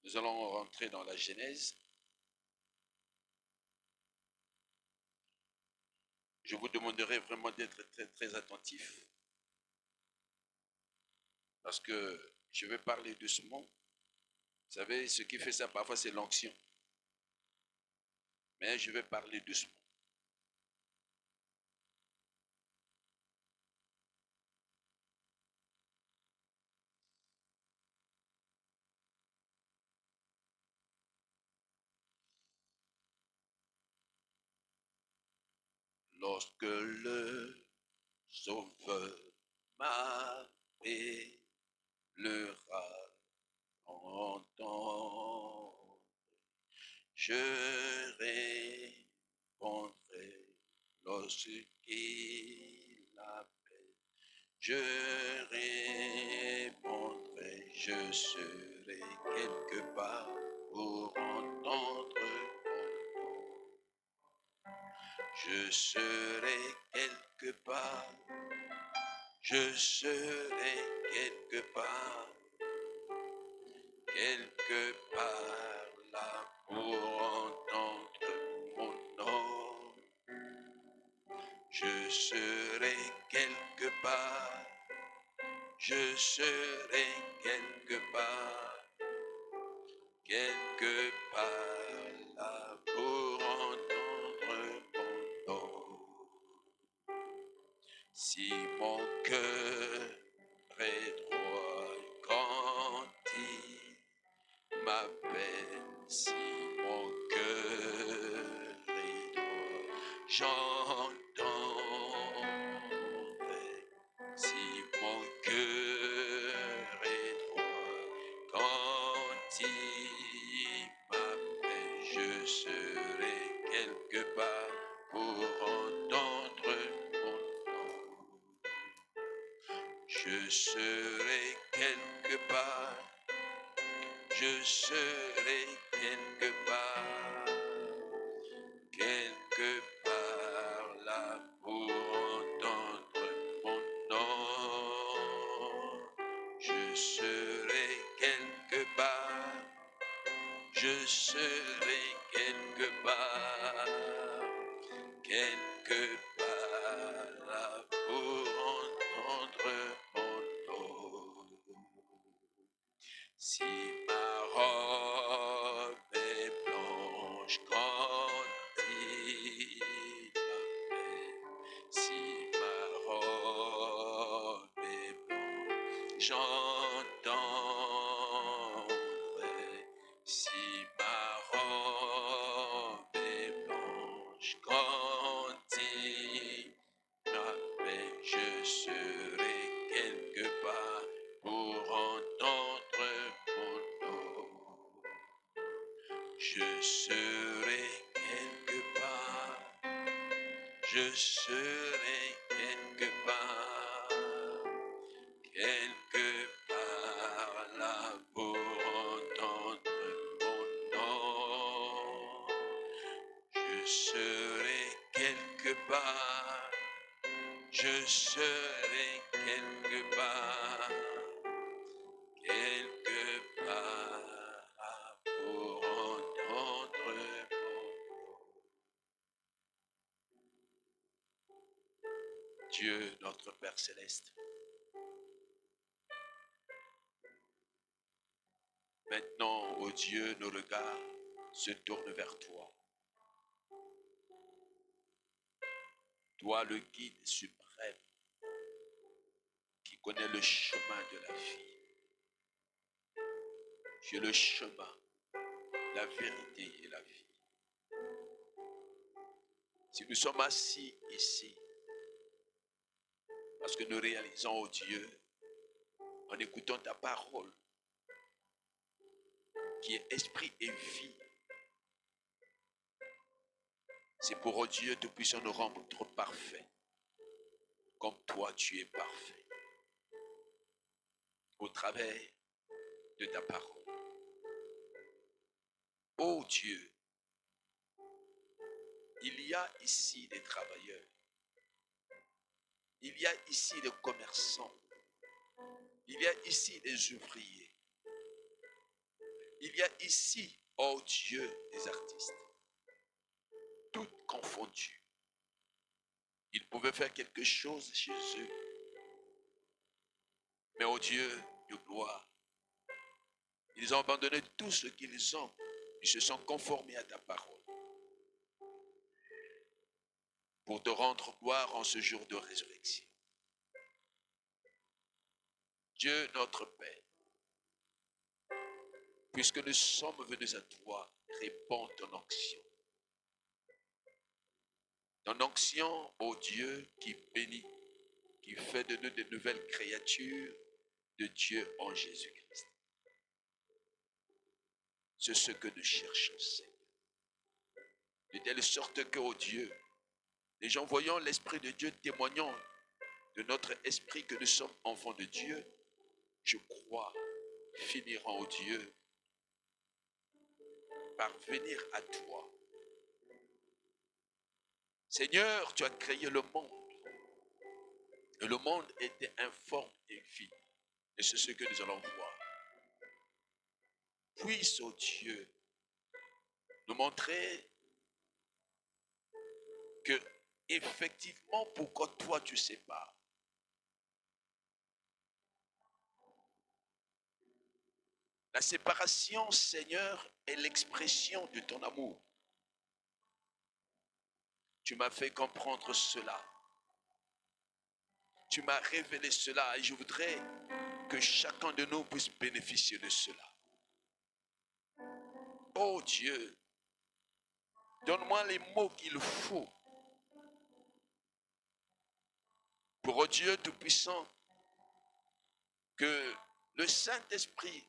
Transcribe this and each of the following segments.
Nous allons rentrer dans la Genèse. Je vous demanderai vraiment d'être très, très attentif parce que je vais parler doucement. Vous savez, ce qui fait ça parfois, c'est l'onction. Mais je vais parler doucement. Lorsque le Sauveur m'appellera, entendre, je répondrai lorsqu'il appelle. Je répondrai, je serai quelque part pour entendre mon nom. Je serai quelque part, je serai quelque part là pour entendre mon nom. Je serai quelque part, je serai quelque part là pour entendre mon nom. Si mon cœur est droit quand il m'appelle, si mon cœur est droit, j'entendrai. Si mon cœur est droit quand il m'appelle, je serai quelque part pour entendre mon nom. Je serai quelque part, je serai quelque part là pour entendre mon nom. Je serai quelque part, je serai quelque part là pour entendre mon nom. Si ma robe est blanche quand il m'appelle, si ma robe est blanche, j'entendrai. Si ma robe est blanche quand il m'appelle, je serai quelque part pour entendre mon nom. Je serai quelque part, je serai quelque part là pour entendre mon nom. Je serai quelque part, je serai quelque part pour entendre mon nom. Dieu, notre Père Céleste, maintenant, ô Dieu, nos regards se tournent vers toi. Toi, le guide suprême, qui connaît le chemin de la vie. Tu es le chemin, la vérité et la vie. Si nous sommes assis ici, parce que nous réalisons, ô Dieu, en écoutant ta parole, qui est esprit et vie, c'est pour, ô Dieu, que nous puissions nous rendre parfaits, comme toi tu es parfait, au travers de ta parole. Ô Dieu, il y a ici des travailleurs, il y a ici des commerçants, il y a ici des ouvriers. Il y a ici, oh Dieu, des artistes, toutes confondues. Ils pouvaient faire quelque chose chez eux, mais oh Dieu de gloire, ils ont abandonné tout ce qu'ils ont. Ils se sont conformés à ta parole pour te rendre gloire en ce jour de résurrection. Dieu notre Père, puisque nous sommes venus à toi, répands ton onction. Ton onction, ô Dieu, qui bénit, qui fait de nous de nouvelles créatures de Dieu en Jésus-Christ. C'est ce que nous cherchons, Seigneur. De telle sorte que, ô Dieu, les gens voyant l'Esprit de Dieu, témoignant de notre esprit que nous sommes enfants de Dieu, je crois, finiront, ô Dieu, par venir à toi. Seigneur, tu as créé le monde. Et le monde était informe et vide. Et c'est ce que nous allons voir. Puisse, ô Dieu, nous montrer que, effectivement, pourquoi toi tu sépares. La séparation, Seigneur, est l'expression de ton amour. Tu m'as fait comprendre cela. Tu m'as révélé cela et je voudrais que chacun de nous puisse bénéficier de cela. Oh Dieu, donne-moi les mots qu'il faut pour, oh Dieu Tout-Puissant, que le Saint-Esprit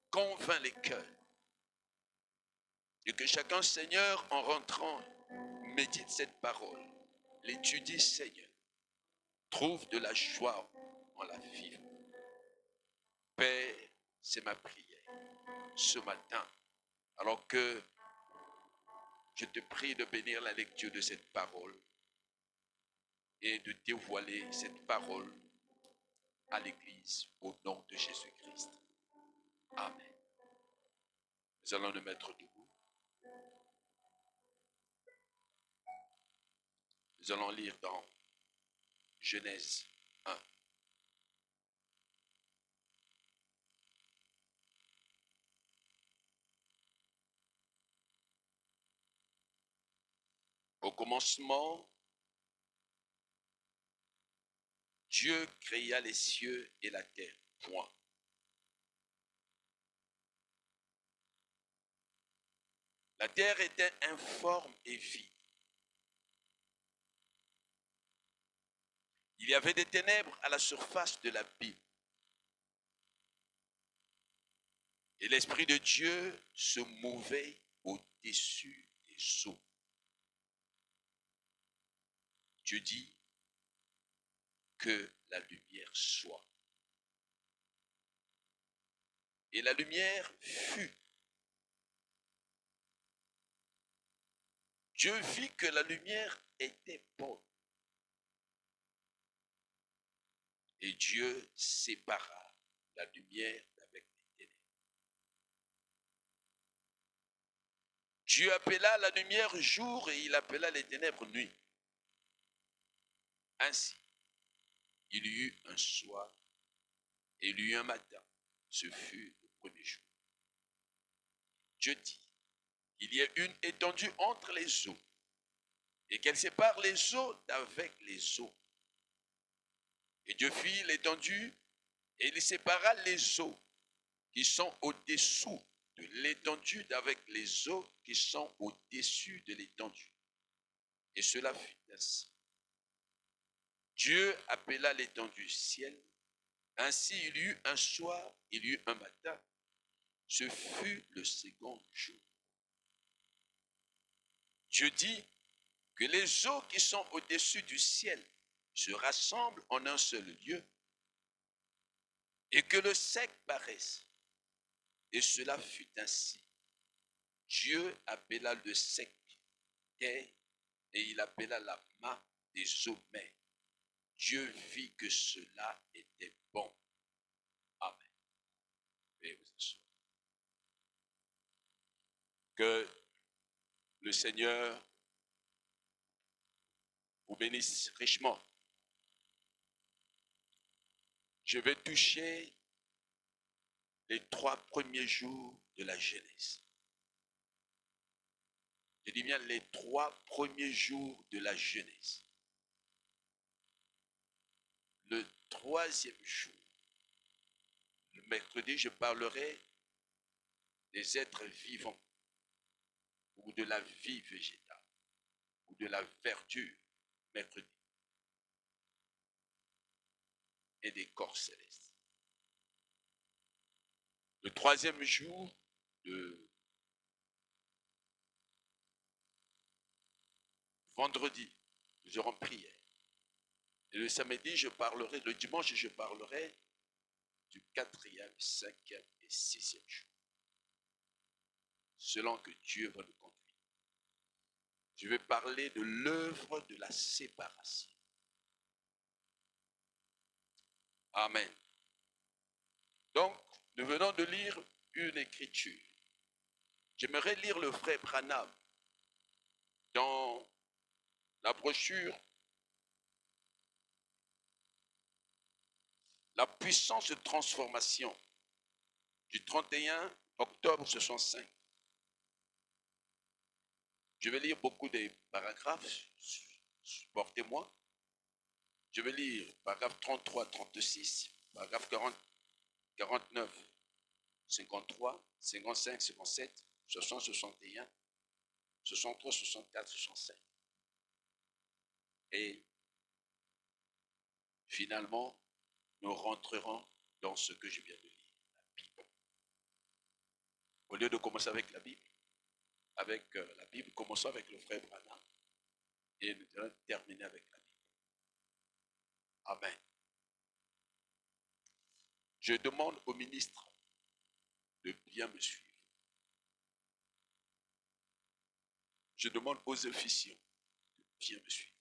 convainc les cœurs et que chacun, Seigneur, en rentrant, médite cette parole, l'étudie, Seigneur, trouve de la joie en la vivre. Père, c'est ma prière ce matin, alors que je te prie de bénir la lecture de cette parole et de dévoiler cette parole à l'Église au nom de Jésus-Christ. Amen. Nous allons nous mettre debout. Nous allons lire dans Genèse 1. Au commencement, Dieu créa les cieux et la terre. Point. La terre était informe et vide. Il y avait des ténèbres à la surface de l'abîme. Et l'Esprit de Dieu se mouvait au-dessus des eaux. Dieu dit que la lumière soit. Et la lumière fut. Dieu vit que la lumière était bonne. Et Dieu sépara la lumière d'avec les ténèbres. Dieu appela la lumière jour et il appela les ténèbres nuit. Ainsi, il y eut un soir et il y eut un matin. Ce fut le premier jour. Dieu dit, il y a une étendue entre les eaux et qu'elle sépare les eaux d'avec les eaux. Et Dieu fit l'étendue et il sépara les eaux qui sont au-dessous de l'étendue d'avec les eaux qui sont au-dessus de l'étendue. Et cela fut ainsi. Dieu appela l'étendue ciel. Ainsi il y eut un soir, il y eut un matin. Ce fut le second jour. Dieu dit que les eaux qui sont au-dessus du ciel se rassemblent en un seul lieu et que le sec paraisse. Et cela fut ainsi. Dieu appela le sec terre et il appela la main des eaux mer. Dieu vit que cela était bon. Amen. Veuillez vous asseoir. Que le Seigneur vous bénisse richement. Je vais toucher les 3 premiers jours de la Genèse. Je dis bien les 3 premiers jours de la Genèse. Le 3e jour, le mercredi, je parlerai des êtres vivants ou de la vie végétale ou de la verdure, mercredi, et des corps célestes. Le 3e jour de vendredi, nous aurons prière. Et le samedi, le dimanche, je parlerai du 4e, 5e et 6e jour. Selon que Dieu va nous conduire. Je vais parler de l'œuvre de la séparation. Amen. Donc, nous venons de lire une écriture. J'aimerais lire le frère Branham dans la brochure La puissance de transformation du 31 octobre 65. Je vais lire beaucoup de paragraphes, supportez-moi. Je vais lire paragraphe 33, 36, paragraphe 40, 49, 53, 55, 57, 60, 61, 63, 64, 65. Et finalement, nous rentrerons dans ce que je viens de lire, la Bible. Au lieu de commencer avec la Bible, commençons avec le frère Branham et nous allons terminer avec la Bible. Amen. Je demande au ministre de bien me suivre. Je demande aux officiants de bien me suivre.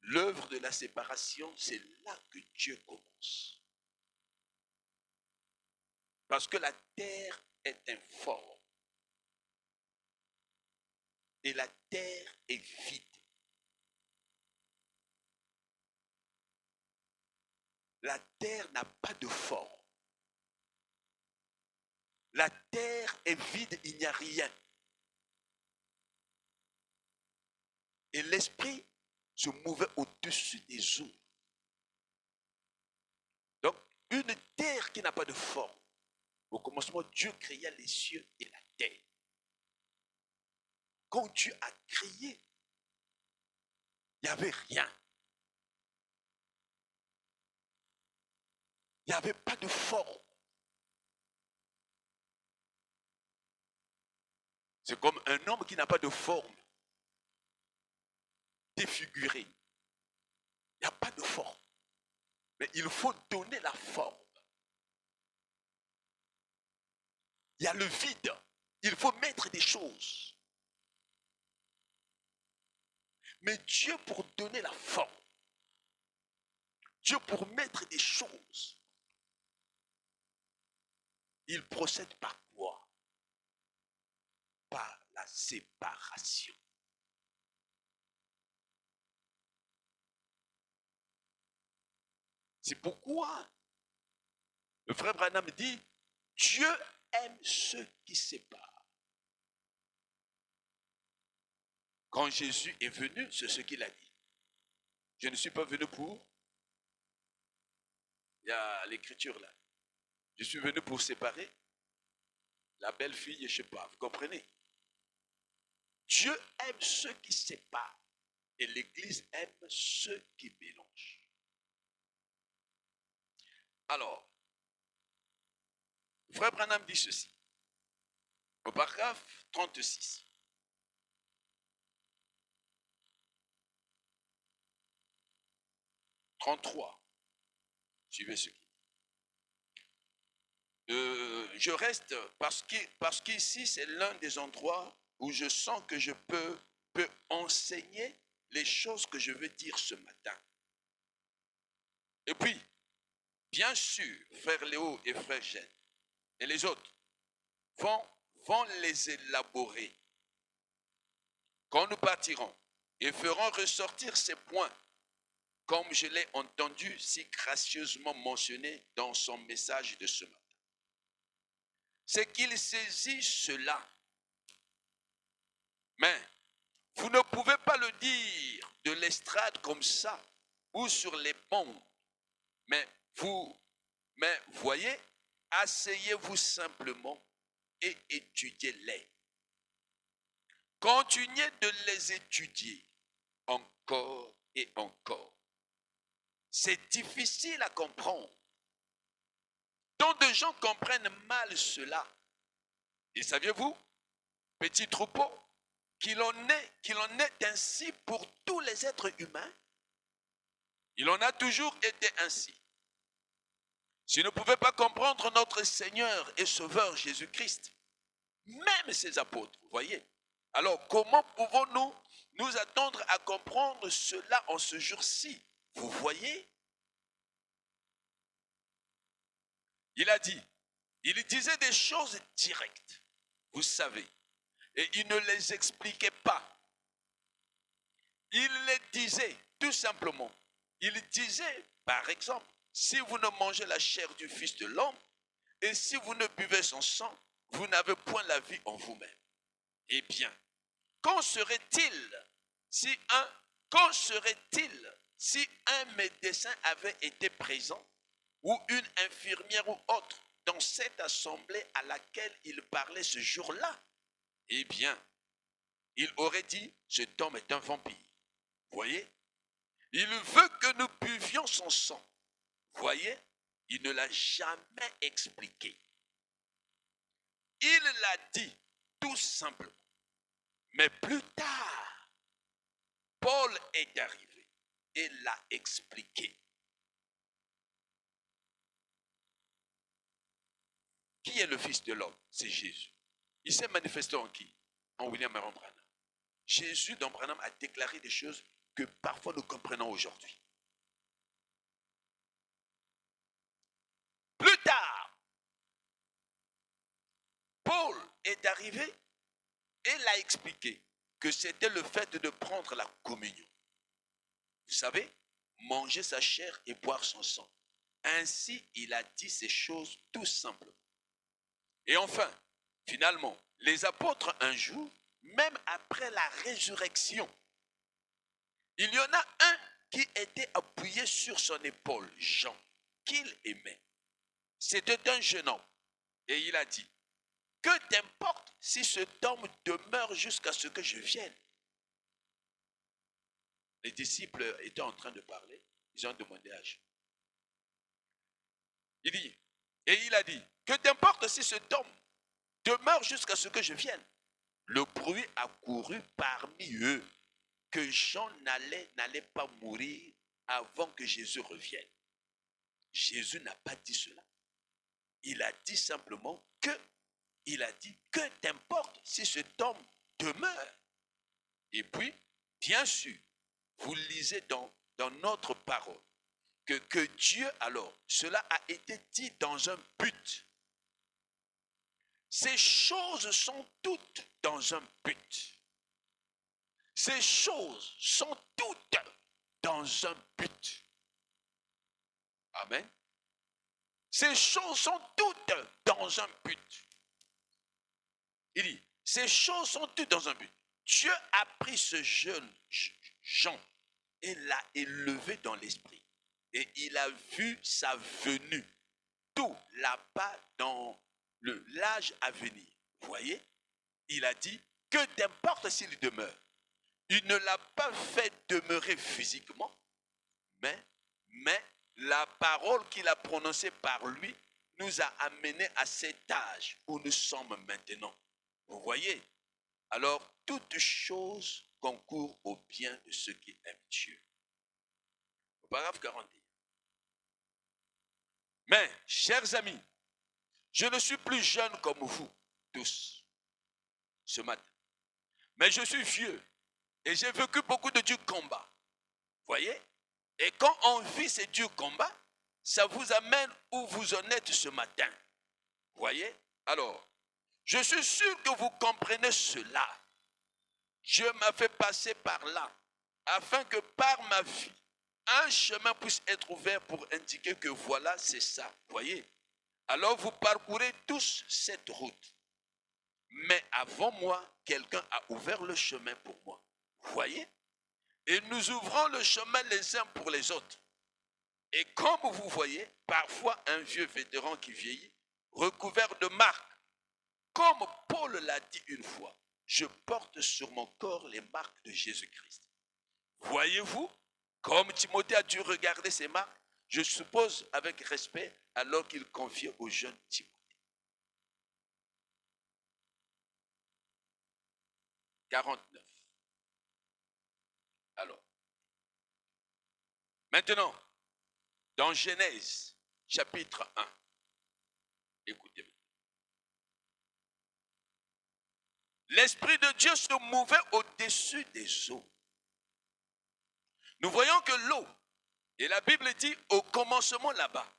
L'œuvre de la séparation, c'est là que Dieu commence. Parce que la terre est informe. Et la terre est vide. La terre n'a pas de forme. La terre est vide, il n'y a rien. Et l'esprit se mouvait au-dessus des eaux. Donc, une terre qui n'a pas de forme. Au commencement, Dieu créa les cieux et la terre. Quand Dieu a créé, il n'y avait rien. Il n'y avait pas de forme. C'est comme un homme qui n'a pas de forme, défiguré. Il n'y a pas de forme. Mais il faut donner la forme. Il y a le vide. Il faut mettre des choses. Mais Dieu, pour donner la forme, Dieu, pour mettre des choses, il procède par quoi? Par la séparation. C'est pourquoi le frère Branham dit, Dieu aime ceux qui séparent. Quand Jésus est venu, c'est ce qu'il a dit. Je ne suis pas venu pour... Il y a l'écriture là. Je suis venu pour séparer la belle fille, je ne sais pas, vous comprenez? Dieu aime ceux qui séparent et l'Église aime ceux qui mélangent. Alors, frère Branham dit ceci, au paragraphe 36. « 33. Suivez ce qui dit. Je reste parce qu'ici, c'est l'un des endroits où je sens que je peux enseigner les choses que je veux dire ce matin. Et puis, bien sûr, frère Léo et frère Jeanne, et les autres vont les élaborer quand nous partirons et feront ressortir ces points comme je l'ai entendu si gracieusement mentionné dans son message de ce matin. C'est qu'il saisit cela. Mais vous ne pouvez pas le dire de l'estrade comme ça ou sur les bancs. Mais voyez, asseyez-vous simplement et étudiez-les. Continuez de les étudier encore et encore. C'est difficile à comprendre. Tant de gens comprennent mal cela. Et saviez-vous, petit troupeau, qu'il en est ainsi pour tous les êtres humains? Il en a toujours été ainsi. Si nous ne pouvions pas comprendre notre Seigneur et Sauveur Jésus-Christ, même ses apôtres, vous voyez, alors comment pouvons-nous nous attendre à comprendre cela en ce jour-ci? Vous voyez? Il disait des choses directes, vous savez, et il ne les expliquait pas. Il les disait tout simplement. Il disait, par exemple, si vous ne mangez la chair du Fils de l'homme, et si vous ne buvez son sang, vous n'avez point la vie en vous-même. Eh bien, qu'en serait-il si un médecin avait été présent, ou une infirmière ou autre, dans cette assemblée à laquelle il parlait ce jour-là? Eh bien, il aurait dit, cet homme est un vampire. Voyez? Il veut que nous buvions son sang. Voyez? Il ne l'a jamais expliqué. Il l'a dit tout simplement. Mais plus tard, Paul est arrivé et l'a expliqué. Qui est le Fils de l'homme? C'est Jésus. Il s'est manifesté en qui? En William Aaron Branham. Jésus dans Branham a déclaré des choses que parfois nous comprenons aujourd'hui. Plus tard, Paul est arrivé et l'a expliqué que c'était le fait de prendre la communion. Vous savez, manger sa chair et boire son sang. Ainsi, il a dit ces choses tout simplement. Et enfin, finalement, les apôtres un jour, même après la résurrection, il y en a un qui était appuyé sur son épaule, Jean, qu'il aimait. C'était un jeune homme. Et il a dit, que t'importe si cet homme demeure jusqu'à ce que je vienne? Les disciples étaient en train de parler, ils ont demandé à Jean. Il a dit, que t'importe si cet homme demeure jusqu'à ce que je vienne? Le bruit a couru parmi eux que Jean n'allait pas mourir avant que Jésus revienne. Jésus n'a pas dit cela. Il a dit simplement que t'importe si cet homme demeure. Et puis, bien sûr, vous lisez dans notre parole que Dieu, alors, cela a été dit dans un but. Ces choses sont toutes dans un but. Ces choses sont toutes dans un but. Amen. Ces choses sont toutes dans un but. Il dit, ces choses sont toutes dans un but. Dieu a pris ce jeune Jean et l'a élevé dans l'esprit. Et il a vu sa venue, tout là-bas dans l'âge à venir. Vous voyez? Il a dit, que t'importe s'il demeure. Il ne l'a pas fait demeurer physiquement, mais la parole qu'il a prononcée par lui nous a amenés à cet âge où nous sommes maintenant. Vous voyez? Alors, toute chose concourt au bien de ceux qui aiment Dieu. Au paragraphe 41. Mais, chers amis, je ne suis plus jeune comme vous tous ce matin. Mais je suis vieux et j'ai vécu beaucoup de durs combats. Voyez? Et quand on vit ces durs combats, ça vous amène où vous en êtes ce matin. Voyez? Alors, je suis sûr que vous comprenez cela. Dieu m'a fait passer par là, afin que par ma vie, un chemin puisse être ouvert pour indiquer que voilà, c'est ça. Voyez? Alors vous parcourez tous cette route. Mais avant moi, quelqu'un a ouvert le chemin pour moi. Voyez? Et nous ouvrons le chemin les uns pour les autres. Et comme vous voyez, parfois un vieux vétéran qui vieillit, recouvert de marques, comme Paul l'a dit une fois, je porte sur mon corps les marques de Jésus-Christ. Voyez-vous, comme Timothée a dû regarder ces marques, je suppose avec respect, alors qu'il confiait au jeune Timothée. 49. Alors, maintenant, dans Genèse, chapitre 1, écoutez-moi. L'Esprit de Dieu se mouvait au-dessus des eaux. Nous voyons que l'eau, et la Bible dit au commencement là-bas,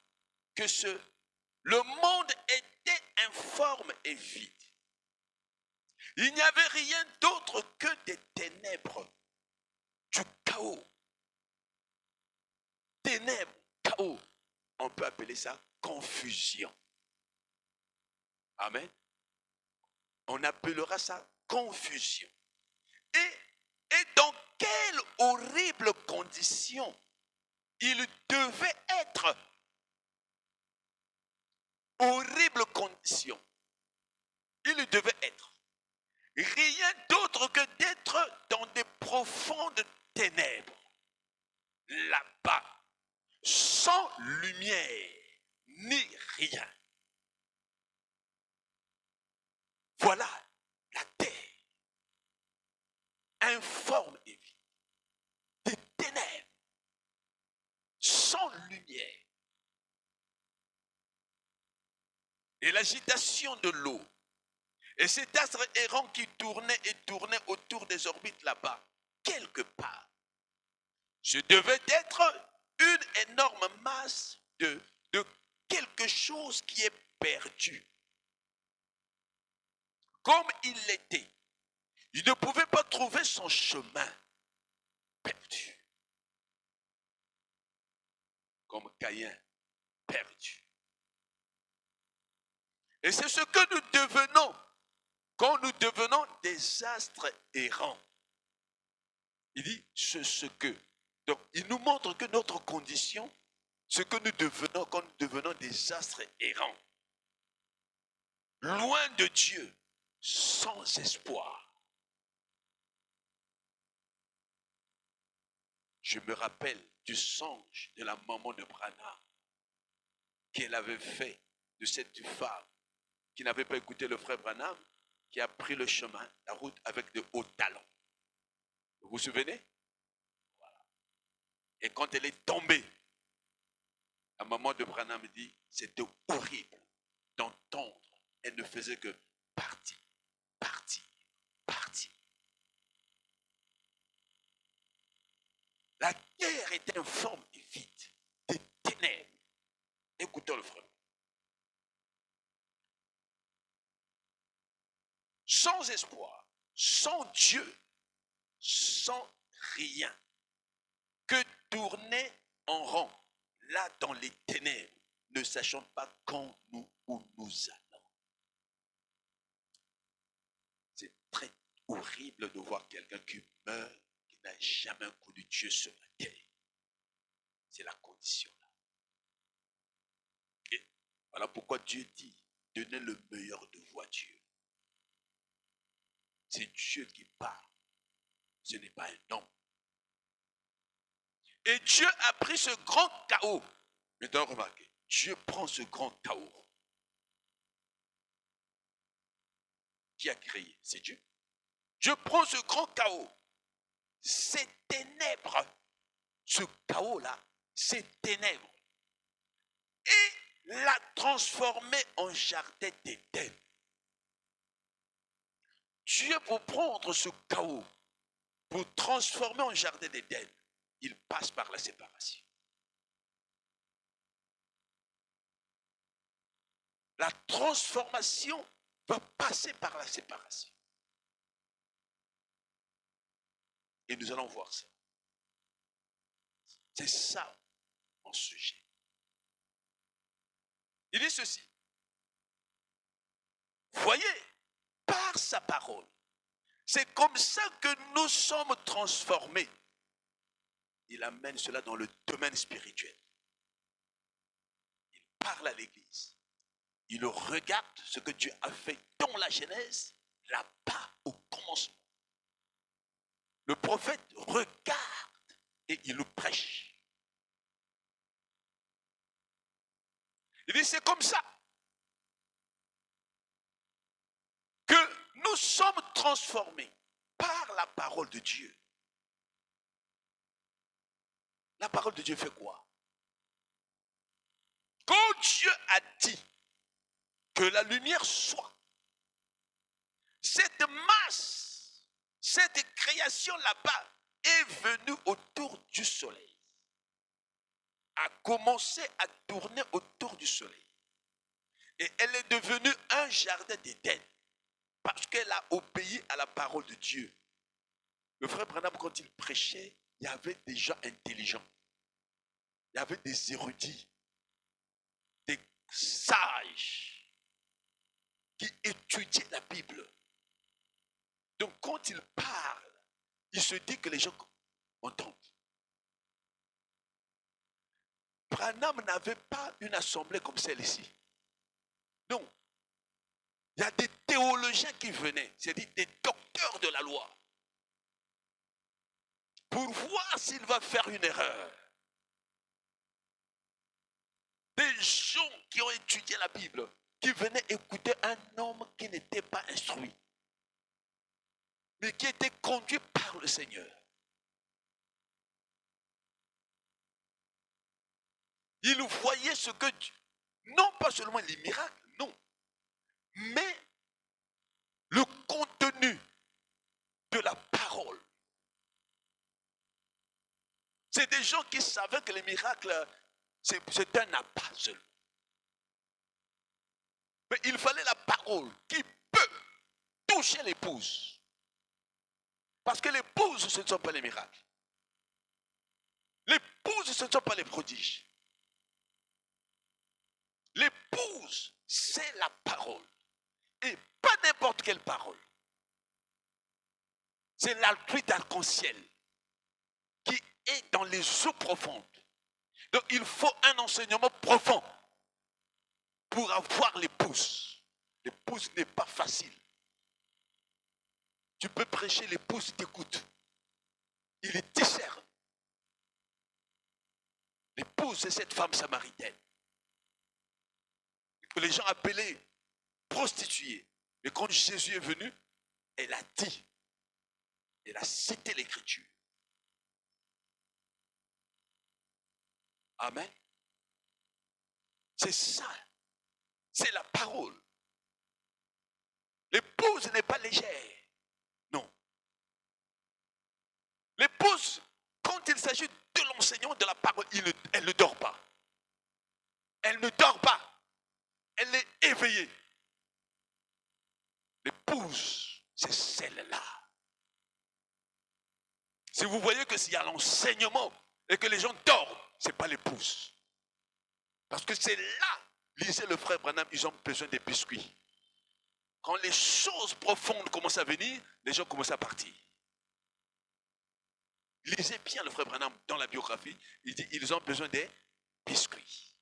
que le monde était informe et vide. Il n'y avait rien d'autre que des ténèbres, du chaos. Ténèbres, chaos. On peut appeler ça confusion. Amen. On appellera ça confusion. Et dans quelle horrible condition il devait être. Horrible condition. Il devait être. Rien d'autre que d'être dans des profondes ténèbres. Là-bas, sans lumière, ni rien. Voilà la terre, informe et vide, des ténèbres, sans lumière. Et l'agitation de l'eau, et cet astre errant qui tournait et tournait autour des orbites là-bas, quelque part, ce devait être une énorme masse de quelque chose qui est perdu. Comme il l'était, il ne pouvait pas trouver son chemin perdu. Comme Caïn, perdu. Et c'est ce que nous devenons quand nous devenons des astres errants. Il dit, c'est ce que. Donc, il nous montre que notre condition, ce que nous devenons quand nous devenons des astres errants, loin de Dieu, sans espoir. Je me rappelle du songe de la maman de Branham qu'elle avait fait de cette femme qui n'avait pas écouté le frère Branham, qui a pris le chemin, la route avec de hauts talons. Vous vous souvenez? Voilà. Et quand elle est tombée, la maman de Branham dit, c'était horrible d'entendre. Elle ne faisait que partir, partir, partir. La terre est informe et vide, des ténèbres. Écoutons le frère. Sans espoir, sans Dieu, sans rien, que tourner en rond, là dans les ténèbres, ne sachant pas quand où nous allons. C'est très horrible de voir quelqu'un qui meurt, qui n'a jamais connu Dieu sur la terre. C'est la condition là. Et voilà pourquoi Dieu dit, donnez le meilleur de vous à Dieu. C'est Dieu qui parle. Ce n'est pas un homme. Et Dieu a pris ce grand chaos. Maintenant, remarquez, Dieu prend ce grand chaos. Qui a créé? C'est Dieu. Dieu prend ce grand chaos. Ces ténèbres, ce chaos-là, ces ténèbres, et l'a transformé en jardin d'Éden. Dieu, pour prendre ce chaos, pour transformer en jardin d'Éden, il passe par la séparation. La transformation va passer par la séparation. Et nous allons voir ça. C'est ça mon sujet. Il dit ceci. Voyez, par sa parole, c'est comme ça que nous sommes transformés. Il amène cela dans le domaine spirituel. Il parle à l'Église. Il regarde ce que Dieu a fait dans la Genèse, là-bas au commencement. Le prophète regarde et il nous prêche. Il dit, c'est comme ça que nous sommes transformés par la parole de Dieu. La parole de Dieu fait quoi? Quand Dieu a dit que la lumière soit, cette masse, cette création là-bas est venue autour du soleil, a commencé à tourner autour du soleil. Et elle est devenue un jardin d'Éden parce qu'elle a obéi à la parole de Dieu. Le frère Branham, quand il prêchait, il y avait des gens intelligents. Il y avait des érudits, des sages qui étudiaient la Bible. Donc quand il parle, il se dit que les gens entendent. Branham n'avait pas une assemblée comme celle-ci. Non. Il y a des théologiens qui venaient, c'est-à-dire des docteurs de la loi, pour voir s'il va faire une erreur. Des gens qui ont étudié la Bible, qui venaient écouter un homme qui n'était pas instruit, mais qui était conduit par le Seigneur. Il voyait ce que Dieu, non pas seulement les miracles, non, mais le contenu de la parole. C'est des gens qui savaient que les miracles, c'est un appât seul. Mais il fallait la parole qui peut toucher l'épouse. Parce que l'épouse, ce ne sont pas les miracles. L'épouse, ce ne sont pas les prodiges. L'épouse, c'est la parole. Et pas n'importe quelle parole. C'est la pluie d'arc-en-ciel qui est dans les eaux profondes. Donc il faut un enseignement profond pour avoir l'épouse. L'épouse n'est pas facile. Tu peux prêcher, l'épouse t'écoute. Il est discerne. L'épouse, c'est cette femme samaritaine que les gens appelaient prostituée. Mais quand Jésus est venu, elle a dit, elle a cité l'écriture. Amen. C'est ça. C'est la parole. L'épouse n'est pas légère. Non. L'épouse, quand il s'agit de l'enseignement de la parole, elle ne dort pas. Elle ne dort pas. Elle est éveillée. L'épouse, c'est celle-là. Si vous voyez que s'il y a l'enseignement et que les gens dorment, ce n'est pas l'épouse. Parce que c'est là, lisez le frère Branham, ils ont besoin des biscuits. Quand les choses profondes commencent à venir, les gens commencent à partir. Lisez bien le frère Branham dans la biographie, il dit ils ont besoin des biscuits.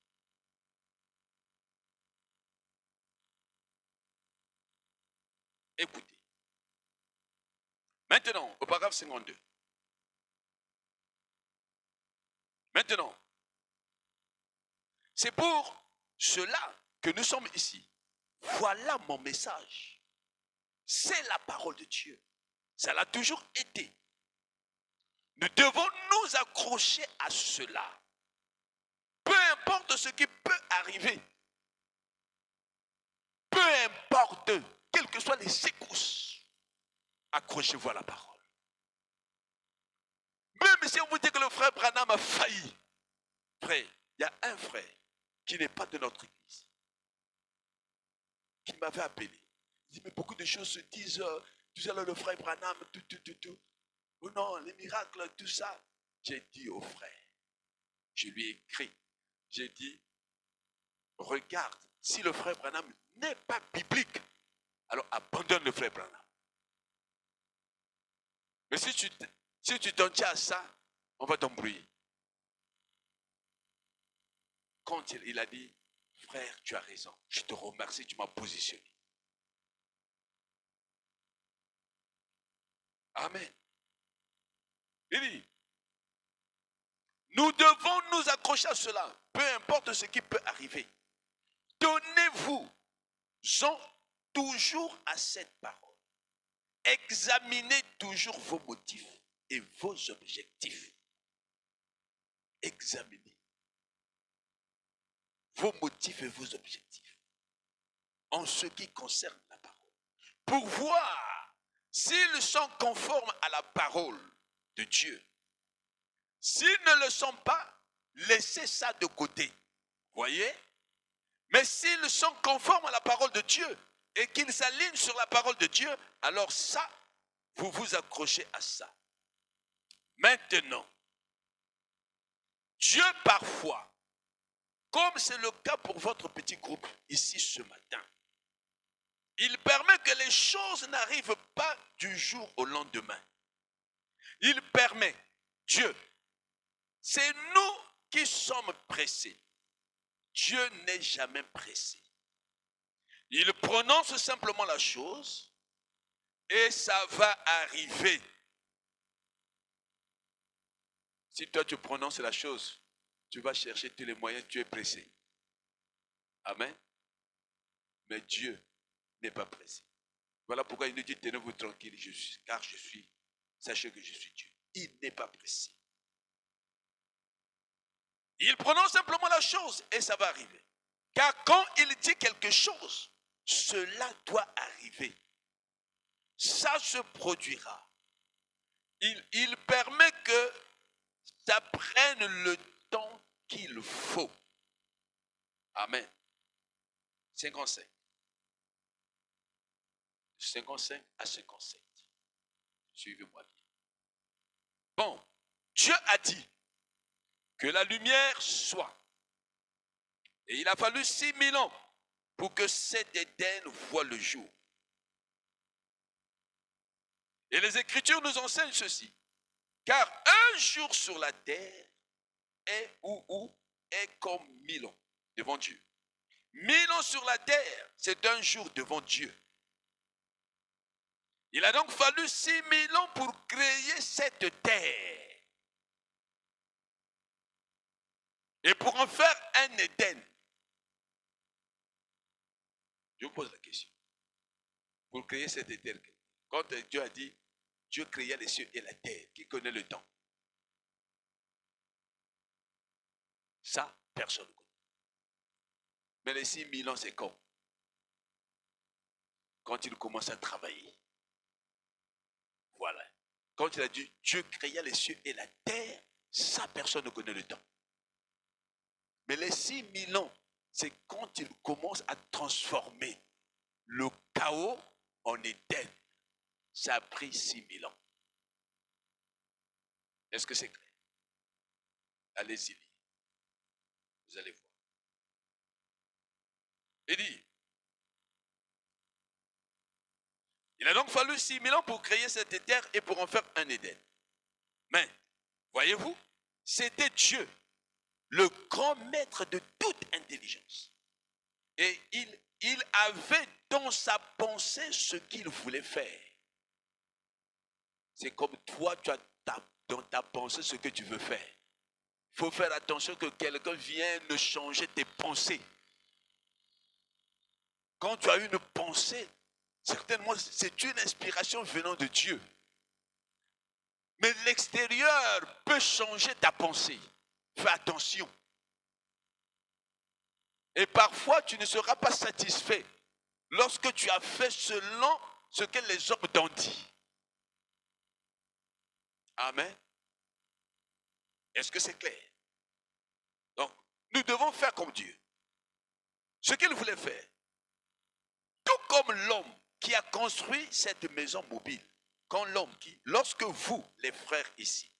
Écoutez. Maintenant, au paragraphe 52. Maintenant, c'est pour cela que nous sommes ici. Voilà mon message. C'est la parole de Dieu. Ça l'a toujours été. Nous devons nous accrocher à cela. Peu importe ce qui peut arriver. Peu importe, quelles que soient les secousses, accrochez-vous à la parole. Même si on vous dit que le frère Branham a failli, frère, il y a un frère qui n'est pas de notre église. qui m'avait appelé. Il dit, mais beaucoup de choses se disent, tout à l'heure le frère Branham, tout. Oh non, les miracles, tout ça. J'ai dit au frère, je lui ai écrit, j'ai dit, regarde, si le frère Branham n'est pas biblique, alors abandonne le frère Branham. Mais si tu t'en tiens à ça, on va t'embrouiller. Quand il a dit, frère, tu as raison, je te remercie, tu m'as positionné. Amen. Il dit, nous devons nous accrocher à cela, peu importe ce qui peut arriver. Donnez-vous toujours à cette parole. Examinez toujours vos motifs et vos objectifs. Examinez vos motifs et vos objectifs en ce qui concerne la parole. Pour voir s'ils sont conformes à la parole de Dieu. S'ils ne le sont pas, laissez ça de côté. Voyez? Mais s'ils sont conformes à la parole de Dieu et qu'ils s'alignent sur la parole de Dieu, alors ça, vous vous accrochez à ça. Maintenant, Dieu parfois, comme c'est le cas pour votre petit groupe ici ce matin, il permet que les choses n'arrivent pas du jour au lendemain. Il permet, Dieu, c'est nous qui sommes pressés. Dieu n'est jamais pressé. Il prononce simplement la chose et ça va arriver. Si toi tu prononces la chose, tu vas chercher tous les moyens, tu es pressé. Amen. Mais Dieu n'est pas pressé. Voilà pourquoi il nous dit, tenez-vous tranquille, car je suis, sachez que je suis Dieu. Il n'est pas pressé. Il prononce simplement la chose et ça va arriver. Car quand il dit quelque chose, cela doit arriver. Ça se produira. Il permet que ça prenne le temps qu'il faut. Amen. 55. 55 à 57. Suivez-moi bien. Bon, Dieu a dit que la lumière soit. Et il a fallu 6000 ans pour que cet Éden voie le jour. Et les Écritures nous enseignent ceci. Car un jour sur la terre est comme 1000 ans devant Dieu. 1000 ans sur la terre, c'est un jour devant Dieu. Il a donc fallu 6000 ans pour créer cette terre. Et pour en faire un Éden. Je vous pose la question. Pour créer cet Éden, quand Dieu a dit, Dieu créa les cieux et la terre, qui connaît le temps? Ça, personne ne connaît. Mais les 6000 ans, c'est quand? Quand il commence à travailler. Voilà. Quand il a dit, Dieu créa les cieux et la terre, ça, personne ne connaît le temps. Mais les 6000 ans, c'est quand il commence à transformer le chaos en Éden. Ça a pris 6000 ans. Est-ce que c'est clair? Allez-y, vous allez voir. Il dit, il a donc fallu 6000 ans pour créer cette terre et pour en faire un Éden. Mais, voyez-vous, c'était Dieu, le grand maître de toute intelligence. Et il avait dans sa pensée ce qu'il voulait faire. C'est comme toi, tu as dans ta pensée ce que tu veux faire. Il faut faire attention que quelqu'un vienne changer tes pensées. Quand tu as une pensée, certainement c'est une inspiration venant de Dieu. Mais l'extérieur peut changer ta pensée. Fais attention. Et parfois, tu ne seras pas satisfait lorsque tu as fait selon ce que les hommes t'ont dit. Amen. Est-ce que c'est clair? Donc, nous devons faire comme Dieu. Ce qu'il voulait faire. Tout comme l'homme qui a construit cette maison mobile, lorsque vous, les frères ici,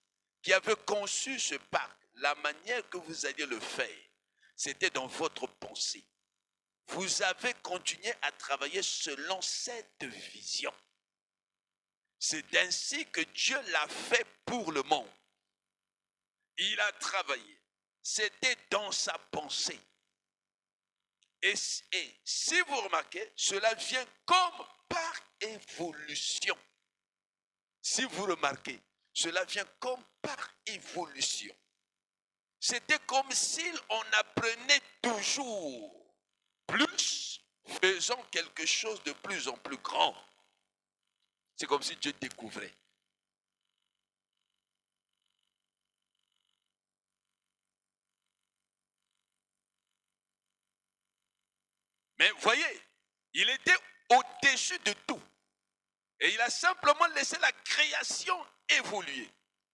qui avez conçu ce parc, la manière que vous alliez le faire, c'était dans votre pensée. Vous avez continué à travailler selon cette vision. C'est ainsi que Dieu l'a fait pour le monde. Il a travaillé. C'était dans sa pensée. Et si vous remarquez, cela vient comme par évolution. Si vous remarquez, cela vient comme par évolution. C'était comme si on apprenait toujours plus, faisant quelque chose de plus en plus grand. C'est comme si Dieu découvrait. Mais voyez, il était au-dessus de tout. Et il a simplement laissé la création évoluer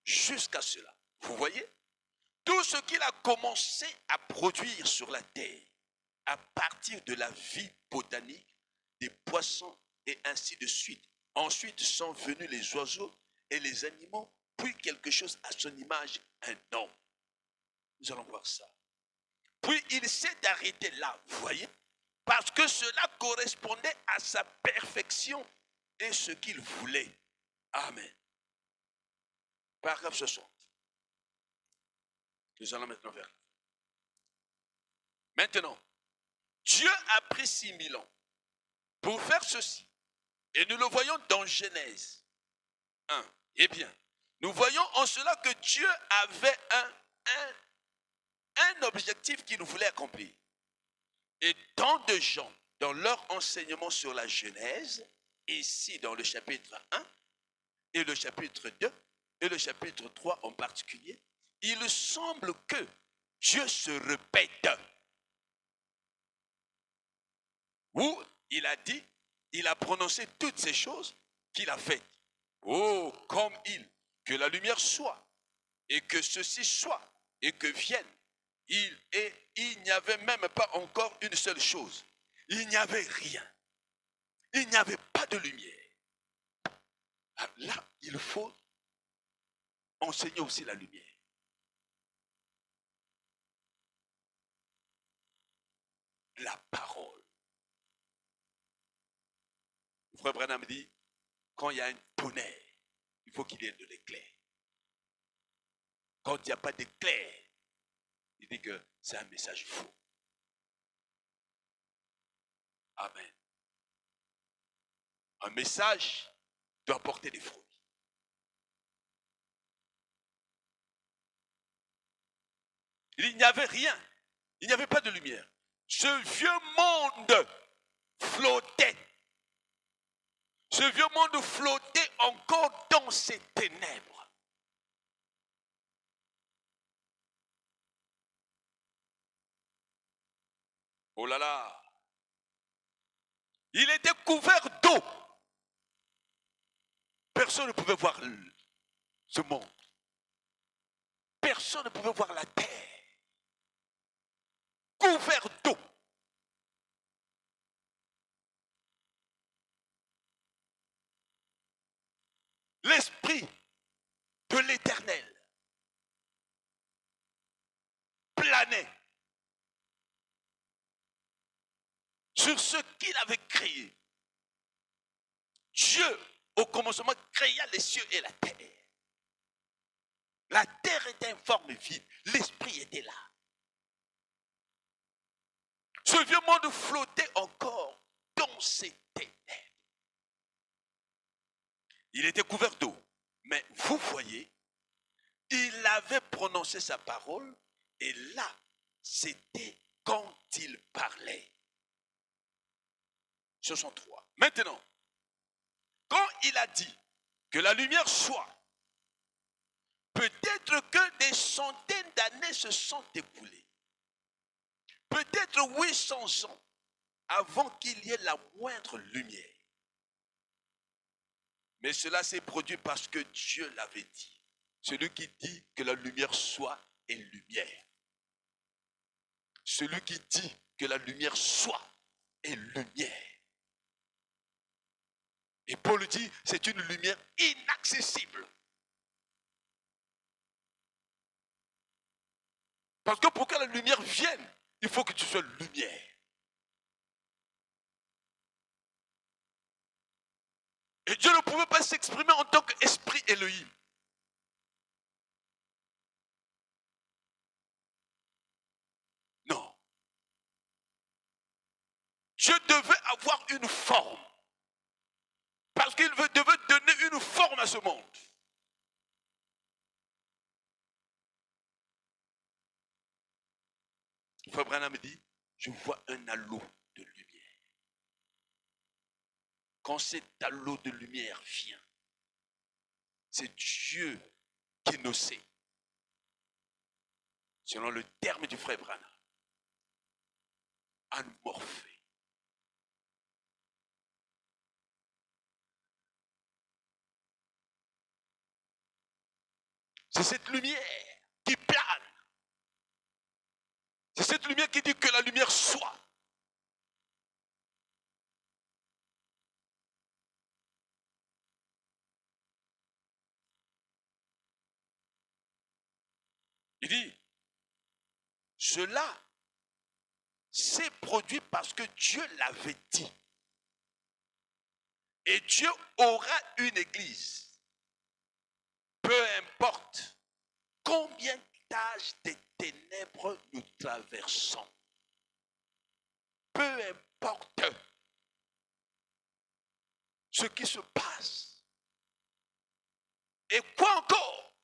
jusqu'à cela. Vous voyez? Tout ce qu'il a commencé à produire sur la terre, à partir de la vie botanique, des poissons et ainsi de suite. Ensuite sont venus les oiseaux et les animaux, puis quelque chose à son image, un homme. Nous allons voir ça. Puis il s'est arrêté là, vous voyez? Parce que cela correspondait à sa perfection et ce qu'il voulait. Amen. Paragraphe 60. Nous allons maintenant vers. Maintenant, Dieu a pris 6000 ans pour faire ceci. Et nous le voyons dans Genèse 1. Eh bien, nous voyons en cela que Dieu avait un objectif qu'il voulait accomplir. Et tant de gens, dans leur enseignement sur la Genèse, ici dans le chapitre 1, et le chapitre 2, et le chapitre 3 en particulier, il semble que Dieu se répète. Où il a dit, il a prononcé toutes ces choses qu'il a faites. Oh, comme que la lumière soit, et que ceci soit, et que vienne. Il n'y avait même pas encore une seule chose. Il n'y avait rien. Il n'y avait pas de lumière. Là, il faut enseigner aussi la lumière. La parole. Le frère Branham dit, quand il y a un tonnerre, il faut qu'il y ait de l'éclair. Quand il n'y a pas d'éclair, il dit que c'est un message faux. Amen. Un message doit porter des fruits. Il n'y avait rien. Il n'y avait pas de lumière. Ce vieux monde flottait. Ce vieux monde flottait encore dans ces ténèbres. Oh là là. Il était couvert d'eau. Personne ne pouvait voir ce monde. Personne ne pouvait voir la terre. Couvert d'eau. L'esprit de l'Éternel planait sur ce qu'il avait créé. Dieu, au commencement, créa les cieux et la terre. La terre était informe vide. L'esprit était là. Ce vieux monde flottait encore dans ces ténèbres. Il était couvert d'eau. Mais vous voyez, il avait prononcé sa parole et là, c'était quand il parlait. 63. Maintenant, quand il a dit que la lumière soit, peut-être que des centaines d'années se sont écoulées. Peut-être 800 ans avant qu'il y ait la moindre lumière. Mais cela s'est produit parce que Dieu l'avait dit. Celui qui dit que la lumière soit est lumière. Celui qui dit que la lumière soit est lumière. Et Paul dit, c'est une lumière inaccessible. Parce que pour que la lumière vienne, il faut que tu sois lumière. Et Dieu ne pouvait pas s'exprimer en tant qu'esprit Elohim. Non. Dieu devait avoir une forme. Parce qu'il devait donner une forme à ce monde. Frère Branham dit, je vois un halo de lumière. Quand cet halo de lumière vient, c'est Dieu qui nous sait. Selon le terme du frère Branham, amorphé. C'est cette lumière qui plane. C'est cette lumière qui dit que la lumière soit. Il dit, cela s'est produit parce que Dieu l'avait dit. Et Dieu aura une église. Peu importe combien d'âges des ténèbres nous traversons. Peu importe ce qui se passe. Et quoi encore?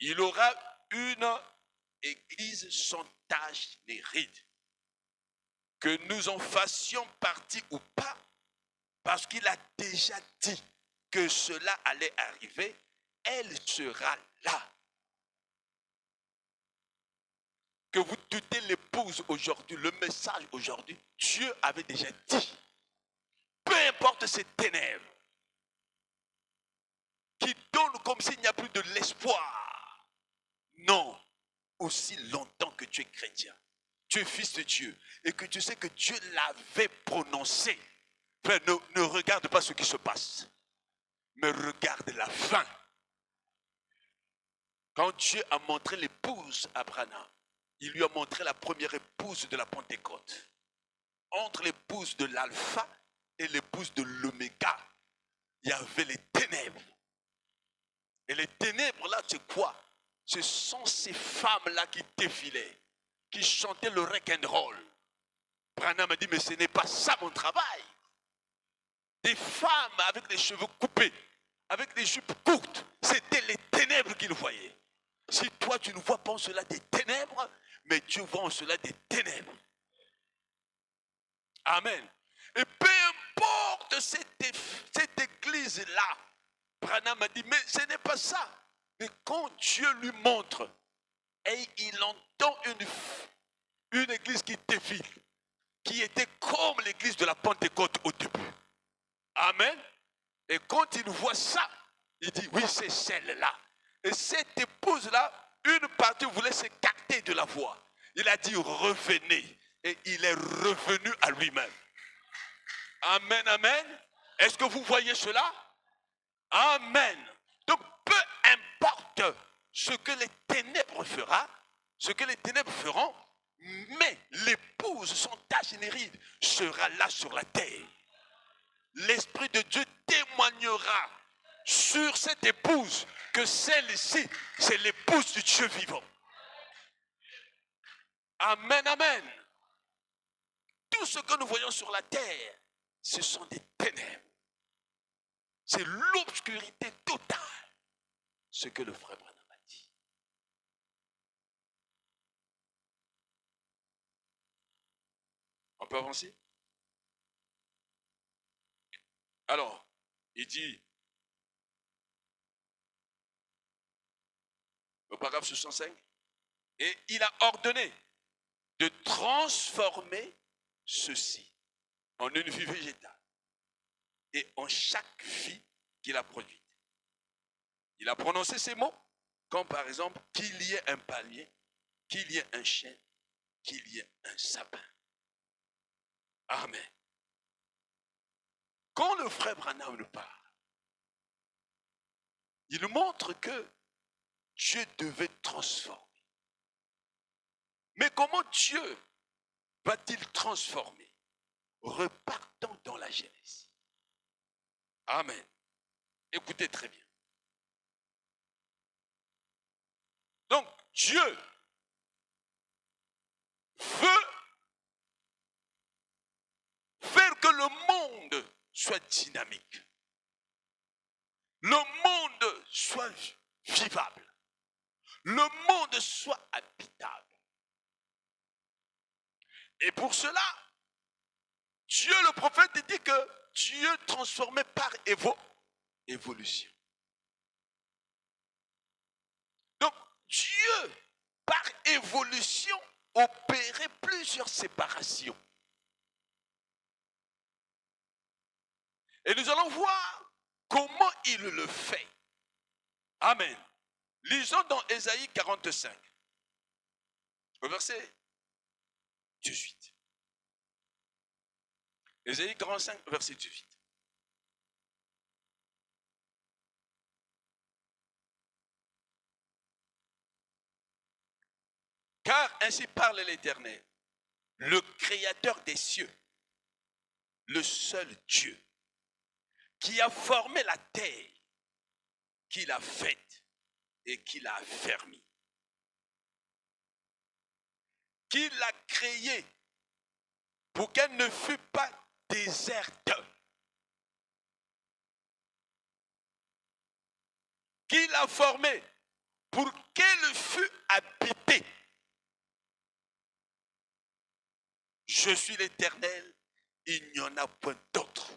Il aura une église sans tache ni ride. Que nous en fassions partie ou pas, parce qu'il a déjà dit que cela allait arriver, elle sera là. Que vous doutez l'épouse aujourd'hui, le message aujourd'hui, Dieu avait déjà dit. Peu importe ces ténèbres qui donnent comme s'il n'y a plus de l'espoir. Non, aussi longtemps que tu es chrétien, tu es fils de Dieu et que tu sais que Dieu l'avait prononcé. Frère, ne regarde pas ce qui se passe, mais regarde la fin. Quand Dieu a montré l'épouse à Abraham, il lui a montré la première épouse de la Pentecôte. Entre l'épouse de l'alpha et l'épouse de l'oméga, il y avait les ténèbres. Et les ténèbres là, c'est quoi? Ce sont ces femmes-là qui défilaient, qui chantaient le rock'n'roll. Branham a dit, mais ce n'est pas ça mon travail. Des femmes avec les cheveux coupés, avec des jupes courtes, c'était les ténèbres qu'il voyait. Si toi tu ne vois pas en cela des ténèbres, mais Dieu voit en cela des ténèbres. Amen. Et peu importe cette église-là, Branham a dit, mais ce n'est pas ça. Mais quand Dieu lui montre, et il entend une église qui défile, qui était comme l'église de la Pentecôte au début. Amen. Et quand il voit ça, il dit, oui, c'est celle-là. Et cette épouse-là, une partie voulait s'écarter de la voie. Il a dit, revenez. Et il est revenu à lui-même. Amen, amen. Est-ce que vous voyez cela? Amen. Donc, peu importe ce que les ténèbres fera, ce que les ténèbres feront, mais l'épouse, son tache néride, sera là sur la terre. L'Esprit de Dieu témoignera sur cette épouse que celle-ci, c'est l'épouse du Dieu vivant. Amen, amen. Tout ce que nous voyons sur la terre, ce sont des ténèbres. C'est l'obscurité totale. Ce que le frère Branham a dit. On peut avancer? Alors, il dit, au paragraphe 65, et il a ordonné de transformer ceci en une vie végétale et en chaque vie qu'il a produite. Il a prononcé ces mots, comme par exemple qu'il y ait un palmier, qu'il y ait un chêne, qu'il y ait un sapin. Amen. quand le frère Branham nous parle, il montre que Dieu devait transformer. Mais comment Dieu va-t-il transformer? Repartons dans la Genèse. Amen. Écoutez très bien. Donc, Dieu veut faire que le monde soit dynamique. Le monde soit vivable. Le monde soit habitable. Et pour cela, Dieu, le prophète, dit que Dieu transformait par évolution. Donc, Dieu, par évolution, opérait plusieurs séparations. Et nous allons voir comment il le fait. Amen. Lisons dans Ésaïe 45, au verset 18. Ésaïe 45, verset 18. Car ainsi parle l'Éternel, le Créateur des cieux, le seul Dieu, qui a formé la terre, qui l'a faite et qui l'a affermie, qui l'a créée pour qu'elle ne fût pas déserte, qui l'a formée pour qu'elle fût habitée. Je suis l'Éternel, il n'y en a point d'autre.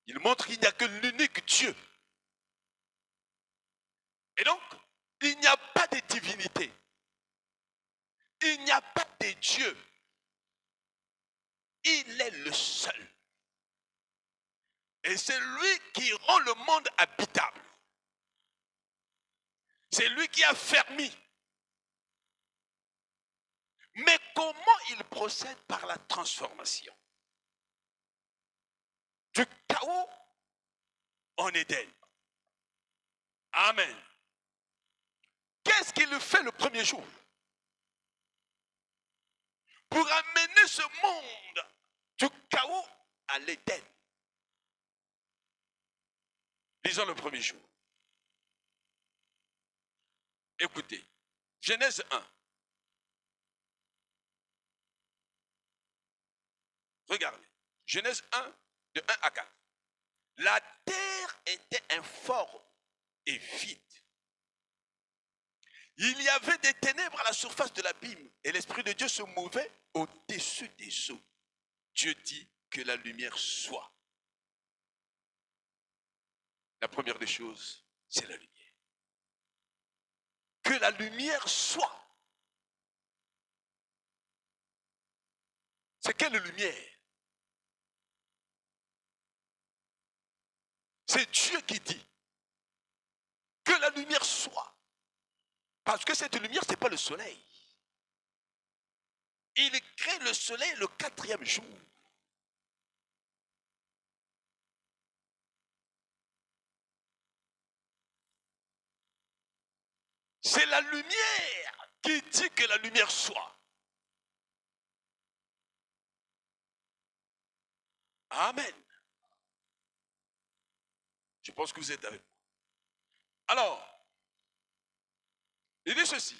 Il montre qu'il n'y a que l'unique Dieu. Et donc, il n'y a pas de divinité. Il n'y a pas de Dieu. Il est le seul. Et c'est lui qui rend le monde habitable. C'est lui qui a fermé. Mais comment il procède? Par la transformation. Du chaos en Éden. Amen. Qu'est-ce qu'il fait le premier jour? Pour amener ce monde du chaos à l'Éden. Lisons le premier jour. Écoutez, Genèse 1. Regardez, Genèse 1, de 1 à 4. La terre était informe et vide. Il y avait des ténèbres à la surface de l'abîme et l'Esprit de Dieu se mouvait au-dessus des eaux. Dieu dit que la lumière soit. La première des choses, c'est la lumière. Que la lumière soit. C'est quelle lumière? C'est Dieu qui dit que la lumière soit. Parce que cette lumière, ce n'est pas le soleil. Il crée le soleil le 4e jour. C'est la lumière qui dit que la lumière soit. Amen. Je pense que vous êtes avec moi. Alors, il dit ceci.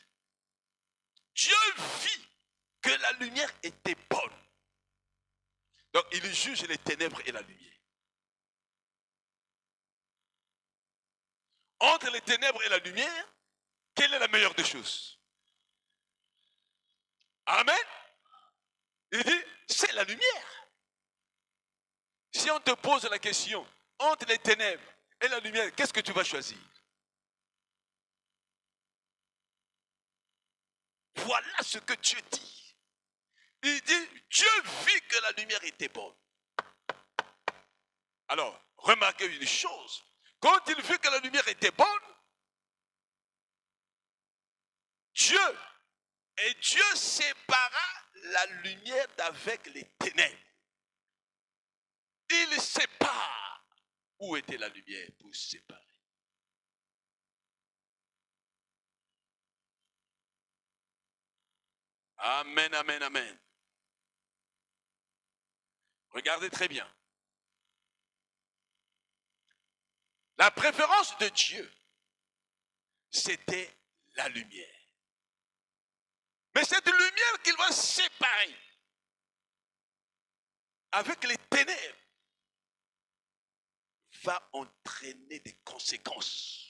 Dieu vit que la lumière était bonne. Donc, il juge les ténèbres et la lumière. Entre les ténèbres et la lumière, quelle est la meilleure des choses? Amen. Il dit, c'est la lumière. Si on te pose la question, entre les ténèbres et la lumière, qu'est-ce que tu vas choisir? Voilà ce que Dieu dit. Il dit, Dieu vit que la lumière était bonne. Alors, remarquez une chose. Quand il vit que la lumière était bonne, Dieu sépara la lumière d'avec les ténèbres. il sépare. Où était la lumière pour séparer? Amen, amen, amen. Regardez très bien. La préférence de Dieu, c'était la lumière. Mais cette lumière qu'il va séparer avec les ténèbres va entraîner des conséquences.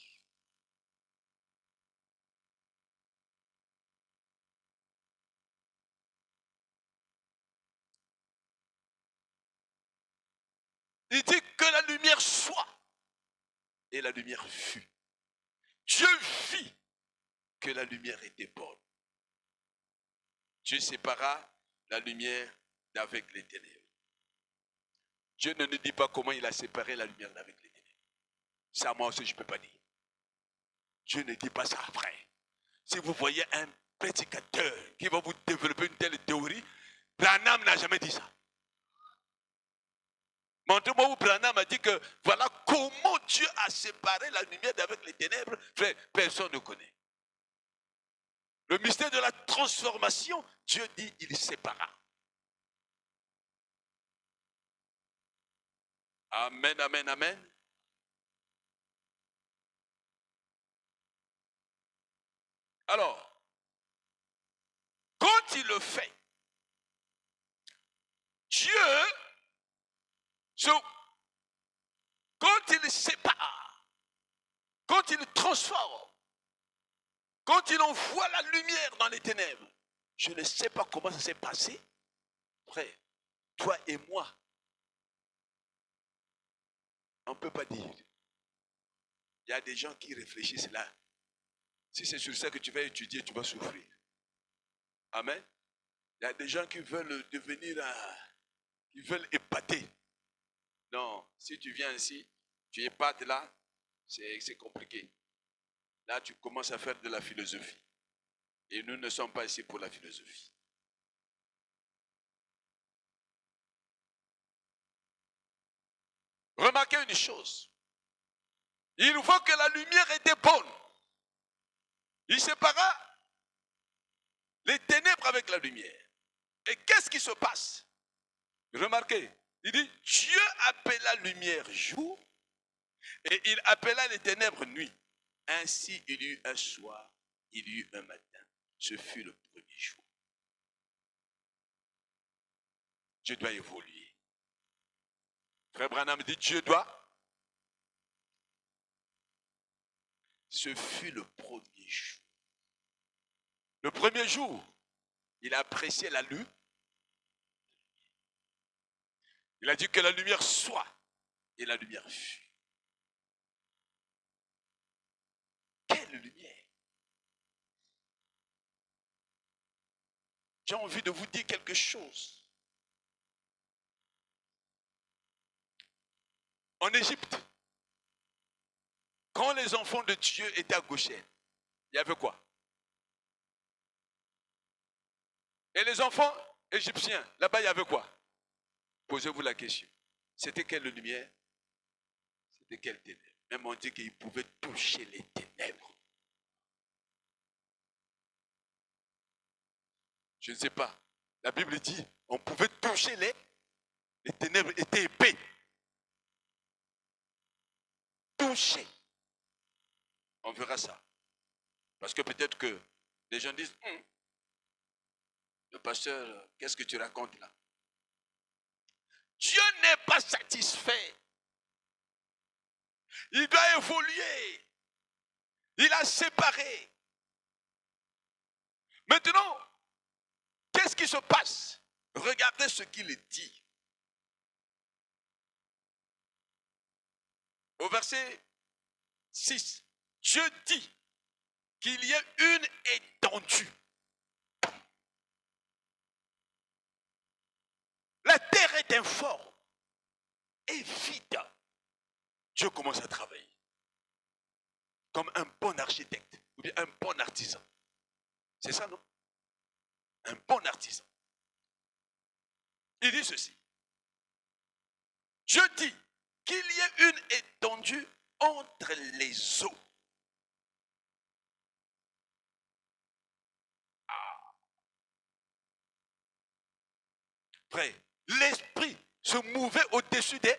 Il dit que la lumière soit. Et la lumière fut. Dieu vit que la lumière était bonne. Dieu sépara la lumière d'avec les ténèbres. Dieu ne nous dit pas comment il a séparé la lumière d'avec les ténèbres. Ça, moi aussi, je ne peux pas dire. Dieu ne dit pas ça après. Si vous voyez un prédicateur qui va vous développer une telle théorie, Branham n'a jamais dit ça. Montrez-moi où Branham a dit que voilà comment Dieu a séparé la lumière d'avec les ténèbres. Frère, personne ne connaît. Le mystère de la transformation, Dieu dit il sépara. Amen, amen, amen. Alors, quand il le fait, Dieu, quand il sépare, quand il transforme, quand il envoie la lumière dans les ténèbres, je ne sais pas comment ça s'est passé. Frère, toi et moi, on ne peut pas dire. Il y a des gens qui réfléchissent là. Si c'est sur ça que tu vas étudier, tu vas souffrir. Amen. Il y a des gens qui veulent devenir, qui veulent épater. Non, si tu viens ici, tu épates là, c'est compliqué. Là, tu commences à faire de la philosophie. Et nous ne sommes pas ici pour la philosophie. Remarquez une chose. Il faut que la lumière était bonne. Il sépara les ténèbres avec la lumière. Et qu'est-ce qui se passe? Remarquez, il dit, Dieu appela lumière jour et il appela les ténèbres nuit. Ainsi, il y eut un soir, il y eut un matin. Ce fut le premier jour. Dieu doit évoluer. Frère Branham dit, Dieu doit. Ce fut le premier jour. Le premier jour, il a apprécié la lune. Il a dit que la lumière soit. Et la lumière fut. Quelle lumière! J'ai envie de vous dire quelque chose. En Égypte, quand les enfants de Dieu étaient à Goshen, il y avait quoi? Et les enfants égyptiens, là-bas, il y avait quoi? Posez-vous la question. C'était quelle lumière? C'était quelle ténèbre? Même on dit qu'ils pouvaient toucher les ténèbres. Je ne sais pas. La Bible dit, on pouvait toucher les ténèbres étaient épais. Toucher. On verra ça. Parce que peut-être que les gens disent, le pasteur, qu'est-ce que tu racontes là? Dieu n'est pas satisfait. Il doit évoluer. Il a séparé. Maintenant, qu'est-ce qui se passe? Regardez ce qu'il dit. Au verset 6, Dieu dit qu'il y a une étendue. La terre est informe et vide. Dieu commence à travailler comme un bon architecte ou bien un bon artisan. C'est ça, non? Un bon artisan. Il dit ceci. Dieu dit qu'il y ait une étendue entre les eaux. Frère, l'esprit se mouvait au-dessus des...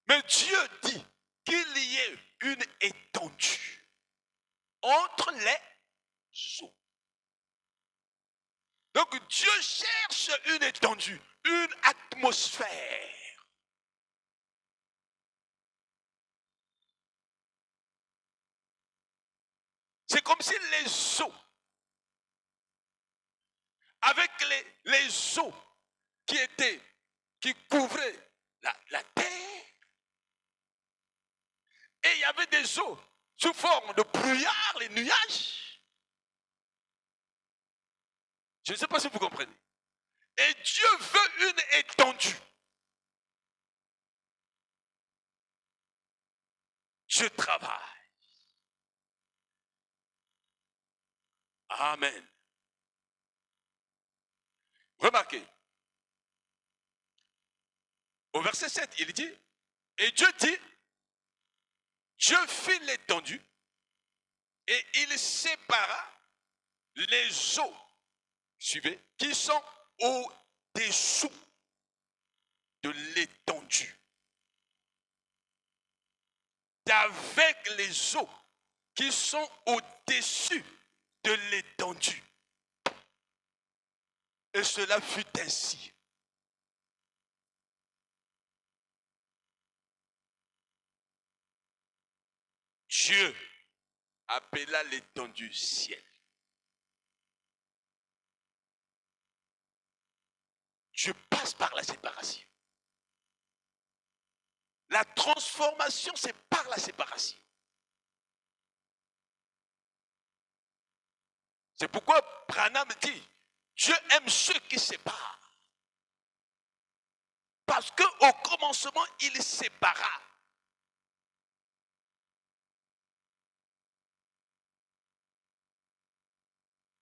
Mais Dieu dit qu'il y ait une étendue entre les eaux. Donc Dieu cherche une étendue, une atmosphère. C'est comme si les eaux, avec les eaux qui couvraient la terre, et il y avait des eaux sous forme de brouillard, les nuages. Je ne sais pas si vous comprenez. Et Dieu veut une étendue. Dieu travaille. Amen. Remarquez, au verset 7, il dit, et Dieu dit, Dieu fit l'étendue et il sépara les eaux, suivez, qui sont au-dessous de l'étendue, d'avec les eaux qui sont au-dessus de l'étendue. Et cela fut ainsi. Dieu appela l'étendue ciel. Dieu passe par la séparation. La transformation, c'est par la séparation. C'est pourquoi Branham dit, Dieu aime ceux qui séparent. Parce qu'au commencement, il sépara.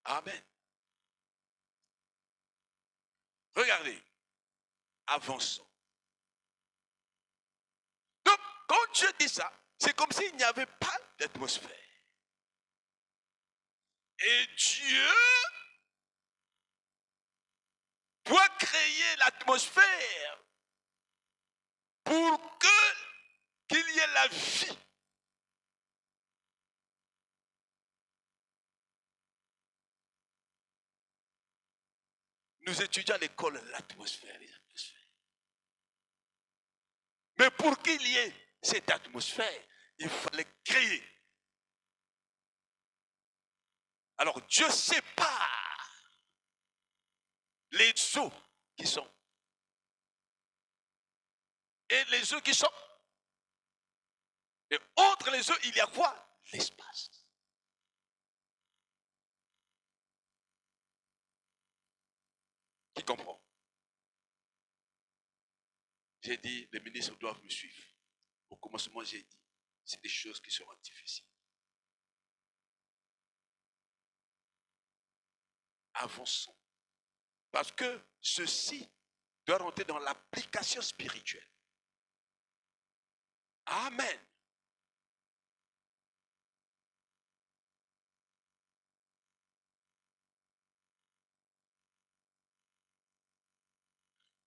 Amen. Regardez, avançons. Donc, quand Dieu dit ça, c'est comme s'il n'y avait pas d'atmosphère. Et Dieu doit créer l'atmosphère pour qu'il y ait la vie. Nous étudions à l'école l'atmosphère, les atmosphères. Mais pour qu'il y ait cette atmosphère, il fallait créer. Alors Dieu sépare les eaux qui sont. Et les eaux qui sont. Et entre les eaux, il y a quoi? L'espace. Qui comprend? J'ai dit, les ministres doivent me suivre. Au commencement, j'ai dit, c'est des choses qui seront difficiles. Avançons. Parce que ceci doit rentrer dans l'application spirituelle. Amen.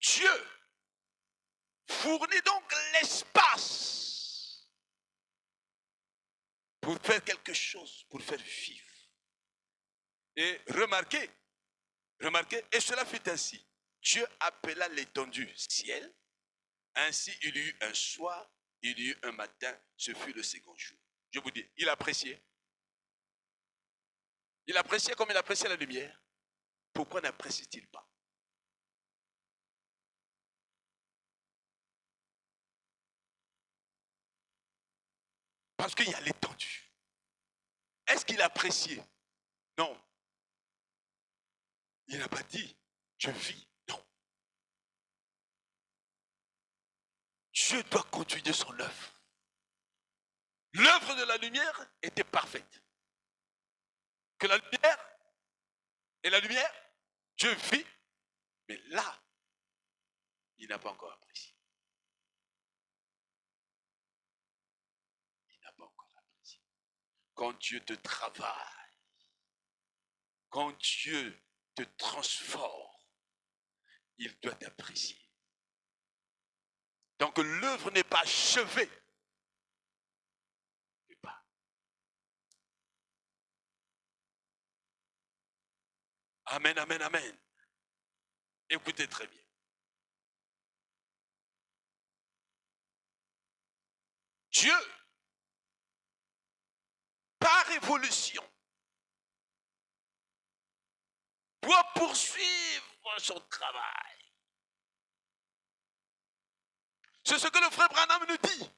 Dieu fournit donc l'espace pour faire quelque chose, pour faire vivre. Et remarquez, et cela fut ainsi. Dieu appela l'étendue ciel, ainsi il y eut un soir, il y eut un matin, ce fut le second jour. Je vous dis, il appréciait. Il appréciait comme il appréciait la lumière. Pourquoi n'apprécie-t-il pas? Parce qu'il y a l'étendue. Est-ce qu'il appréciait? Non. Il n'a pas dit, je vis. Non. Dieu doit continuer son œuvre. L'œuvre de la lumière était parfaite. Que la lumière, Dieu vit, mais là, Il n'a pas encore apprécié. Il n'a pas encore apprécié. Quand Dieu te travaille, quand Dieu te transforme, il doit t'apprécier. Donc l'œuvre n'est pas achevée. Amen, amen, amen. Écoutez très bien. Dieu, par évolution, doit poursuivre son travail. C'est ce que le frère Branham nous dit.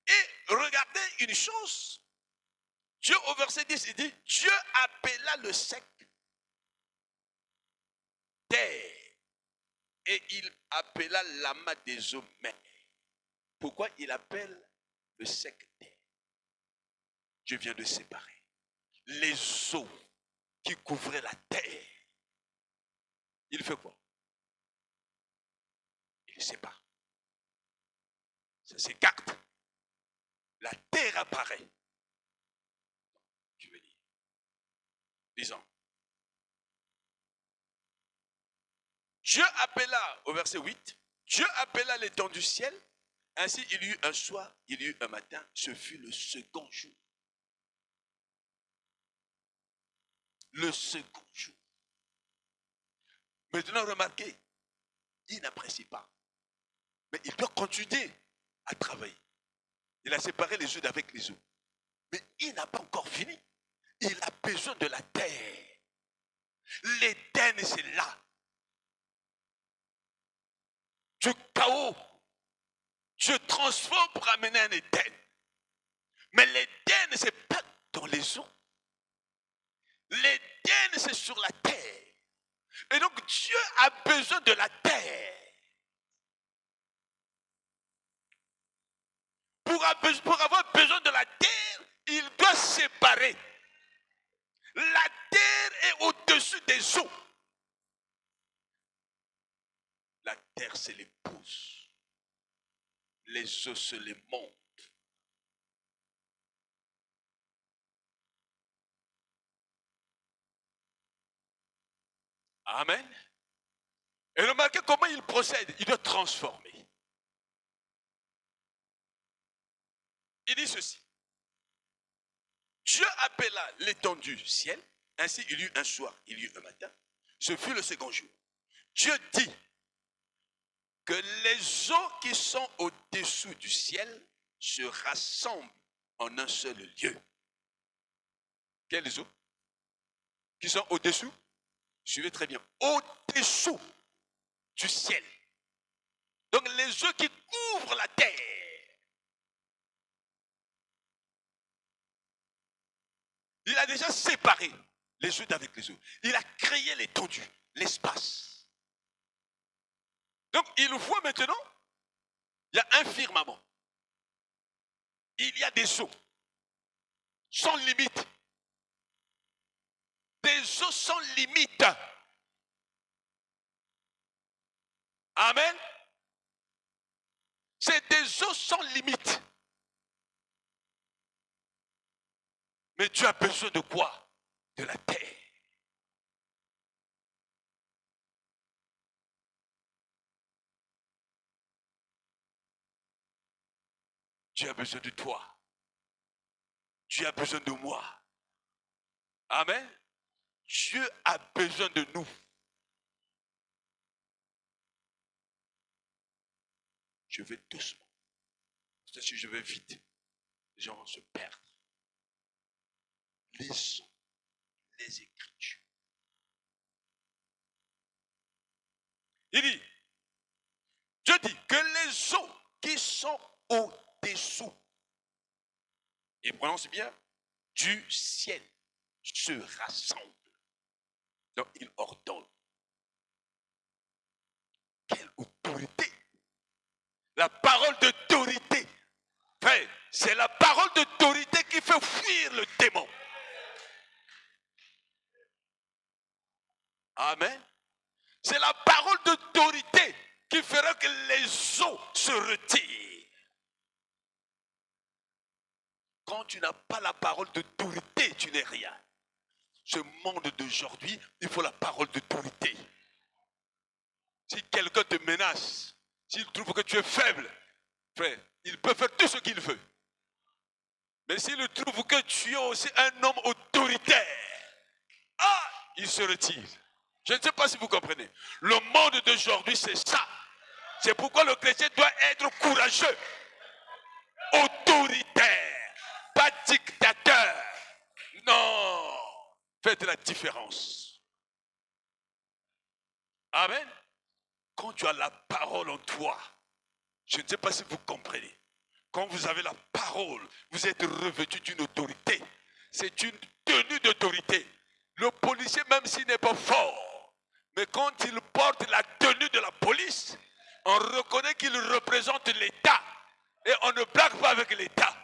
Et regardez une chose. Dieu, au verset 10, il dit, Dieu appela le sec terre. Et il appela l'amas des eaux mer. Pourquoi il appelle le sec terre? Dieu vient de séparer les eaux qui couvraient la terre. Il fait quoi? Il sépare. Ça s'écarte. La terre apparaît. Je veux dire. Disons. Dieu appela, au verset 8, Dieu appela les temps du ciel. Ainsi, il y eut un soir, il y eut un matin. Ce fut le second jour. Le second jour. Maintenant, remarquez, il n'apprécie pas. Mais il doit continuer à travailler. Il a séparé les œufs avec les eaux. Mais il n'a pas encore fini. Il a besoin de la terre. L'Éden, c'est là. Du chaos. Dieu transforme pour amener un Éden. Mais l'Éden, ce n'est pas dans les eaux. L'Éden, c'est sur la terre. Et donc, Dieu a besoin de la terre. Pour avoir besoin de la terre, il doit séparer. La terre est au-dessus des eaux. La terre, c'est l'épouse. Les eaux, c'est les mondes. Amen. Et remarquez comment il procède. Il doit transformer. Il dit ceci. Dieu appela l'étendue du ciel. Ainsi, il y eut un soir, il y eut un matin. Ce fut le second jour. Dieu dit que les eaux qui sont au-dessous du ciel se rassemblent en un seul lieu. Quelles eaux? Qui sont au-dessous? Suivez très bien. Au-dessous du ciel. Donc les eaux qui couvrent la terre. Il a déjà séparé les eaux d'avec les eaux. Il a créé l'étendue, l'espace. Donc il voit maintenant, il y a un firmament. Il y a des eaux sans limite. Des eaux sans limite. Amen. C'est des eaux sans limite. Mais tu as besoin de quoi? De la terre. Tu as besoin de toi. Tu as besoin de moi. Amen. Dieu a besoin de nous. Je vais doucement. Parce que je vais vite, les gens vont se perdre. Lisons les Écritures. Il dit, Dieu dit que les eaux qui sont au-dessous, et prononce bien, du ciel se rassemblent. Donc il ordonne. Quelle autorité! La parole d'autorité. Frère, c'est la parole d'autorité qui fait fuir le démon. Amen. se retire. Quand tu n'as pas la parole d'autorité, tu n'es rien. Ce monde d'aujourd'hui, il faut la parole d'autorité. Si quelqu'un te menace, s'il trouve que tu es faible, frère, il peut faire tout ce qu'il veut. Mais s'il trouve que tu es aussi un homme autoritaire, il se retire. Je ne sais pas si vous comprenez. Le monde d'aujourd'hui, c'est ça. C'est pourquoi le chrétien doit être courageux, autoritaire, pas dictateur. Non. Faites la différence. Amen. Quand tu as la parole en toi, je ne sais pas si vous comprenez. Quand vous avez la parole, vous êtes revêtu d'une autorité. C'est une tenue d'autorité. Le policier, même s'il n'est pas fort, mais quand il porte la tenue de la police, on reconnaît qu'il représente l'État. Et on ne blague pas avec l'État.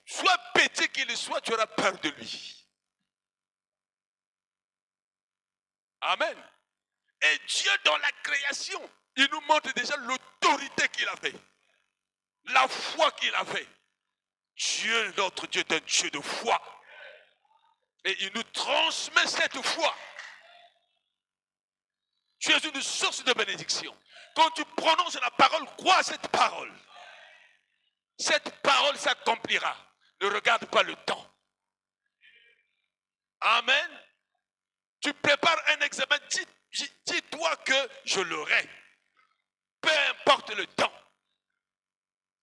Soit petit qu'il soit, tu auras peur de lui. Amen. Et Dieu, dans la création, il nous montre déjà l'autorité qu'il avait. La foi qu'il avait. Dieu, notre Dieu, est un Dieu de foi. Et il nous transmet cette foi. Tu es une source de bénédiction. Quand tu prononces la parole, crois à cette parole. Cette parole s'accomplira. Ne regarde pas le temps. Amen. Tu prépares un examen, dis-toi que je l'aurai. Peu importe le temps.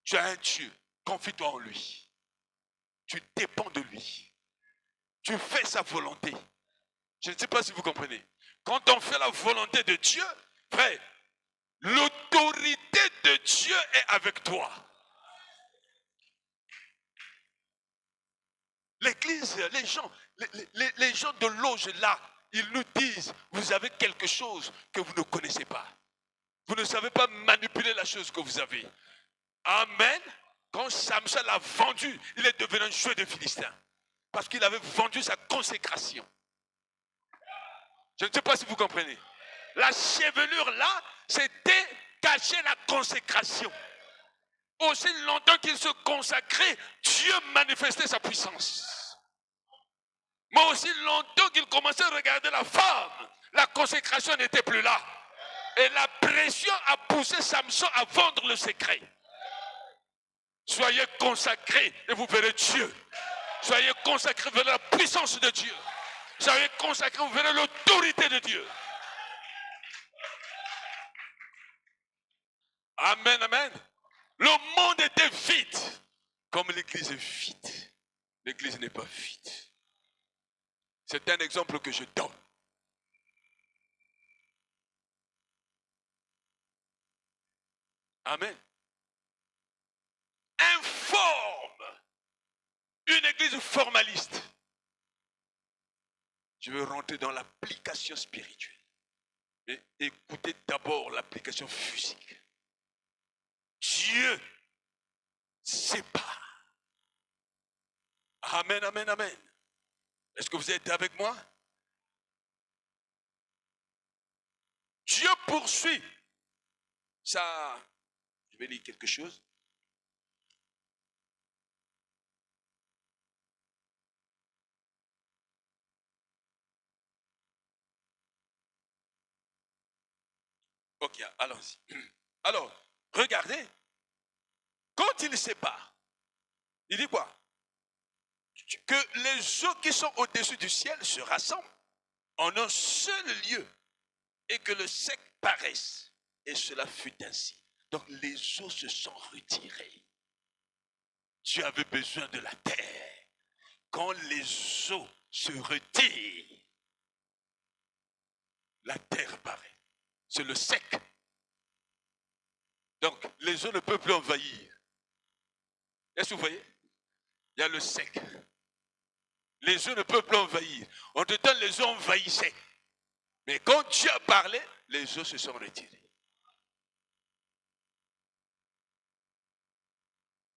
Tu as un Dieu. Confie-toi en lui. Tu dépends de lui. Tu fais sa volonté. Je ne sais pas si vous comprenez. Quand on fait la volonté de Dieu, frère, l'autorité de Dieu est avec toi. L'église, les gens de l'auge là, ils nous disent, vous avez quelque chose que vous ne connaissez pas. Vous ne savez pas manipuler la chose que vous avez. Amen. Quand Samson l'a vendu, il est devenu un jouet de Philistin. Parce qu'il avait vendu sa consécration. Je ne sais pas si vous comprenez. La chevelure là, c'était cacher la consécration. Aussi longtemps qu'il se consacrait, Dieu manifestait sa puissance. Mais aussi longtemps qu'il commençait à regarder la femme, la consécration n'était plus là. Et la pression a poussé Samson à vendre le secret. Soyez consacrés et vous verrez Dieu. Soyez consacrés, vous verrez la puissance de Dieu. Soyez consacrés, vous verrez l'autorité de Dieu. Amen, amen. Le monde était vide, comme l'église est vide. L'église n'est pas vide. C'est un exemple que je donne. Amen. Informe une église formaliste. Je veux rentrer dans l'application spirituelle. Mais écoutez d'abord l'application physique. Dieu sépare. Amen, amen, amen. Est-ce que vous êtes avec moi? Dieu poursuit. Ça, je vais lire quelque chose. Ok, allons-y. Alors, regardez. Quand il sépare, il dit quoi? Que les eaux qui sont au-dessus du ciel se rassemblent en un seul lieu et que le sec paraisse. Et cela fut ainsi. Donc les eaux se sont retirées. Dieu avait besoin de la terre. Quand les eaux se retirent, la terre paraît. C'est le sec. Donc les eaux ne peuvent plus envahir. Est-ce que vous voyez? Il y a le sec. Les eaux ne peuvent plus envahir. En tout temps, les eaux envahissaient. Mais quand Dieu a parlé, les eaux se sont retirées.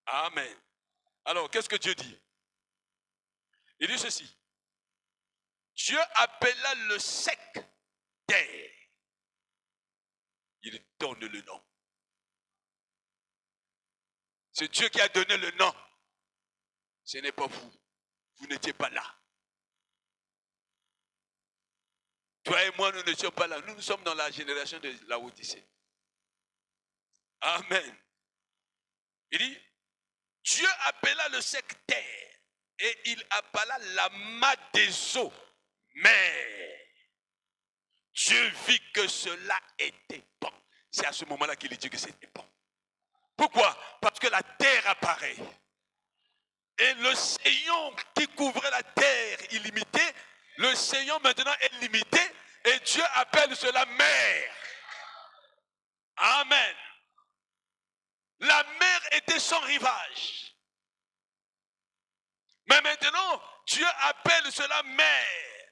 Amen. Alors, qu'est-ce que Dieu dit? Il dit ceci. Dieu appela le sec terre. Il donne le nom. C'est Dieu qui a donné le nom. Ce n'est pas vous. Vous n'étiez pas là. Toi et moi, nous n'étions pas là. Nous sommes dans la génération de la Odyssée. Amen. Il dit, Dieu appela le sec terre et il appela la masse des eaux mer. Dieu vit que cela était bon. C'est à ce moment-là qu'il dit que c'était bon. Pourquoi? Parce que la terre apparaît. Et le sillon qui couvrait la terre illimité, le sillon maintenant est limité et Dieu appelle cela mer. Amen. La mer était sans rivage. Mais maintenant, Dieu appelle cela mer.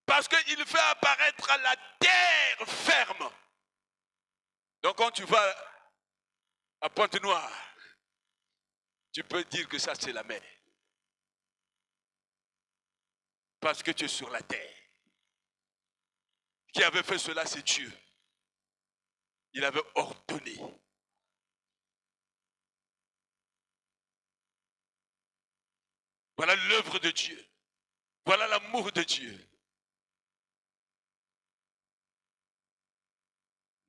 Parce qu'il fait apparaître la terre ferme. Donc quand tu vas à Pointe-Noire, tu peux dire que ça c'est la mer. Parce que tu es sur la terre. Qui avait fait cela, c'est Dieu. Il avait ordonné. Voilà l'œuvre de Dieu. Voilà l'amour de Dieu.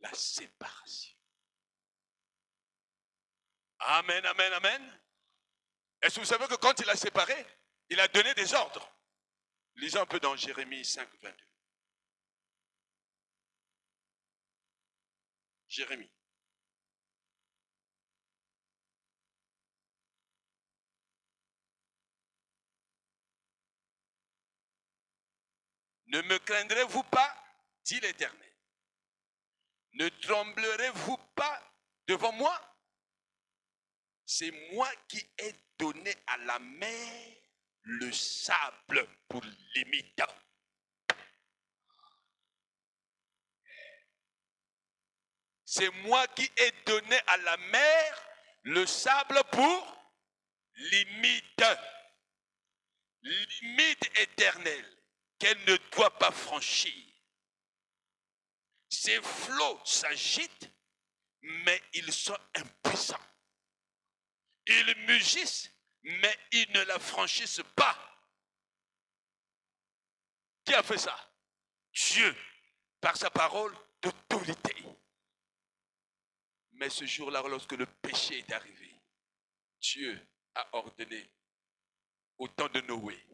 La séparation. Amen, amen, amen. Est-ce que vous savez que quand il a séparé, il a donné des ordres? Lisons un peu dans Jérémie 5, 22. Jérémie. Ne me craindrez-vous pas, dit l'Éternel. Ne tremblerez-vous pas devant moi? C'est moi qui ai donné à la mer le sable pour limite. C'est moi qui ai donné à la mer le sable pour limite. Limite éternelle qu'elle ne doit pas franchir. Ces flots s'agitent, mais ils sont impuissants. Ils mugissent, mais ils ne la franchissent pas. Qui a fait ça? Dieu, par sa parole d'autorité. Mais ce jour-là, lorsque le péché est arrivé, Dieu a ordonné au temps de Noé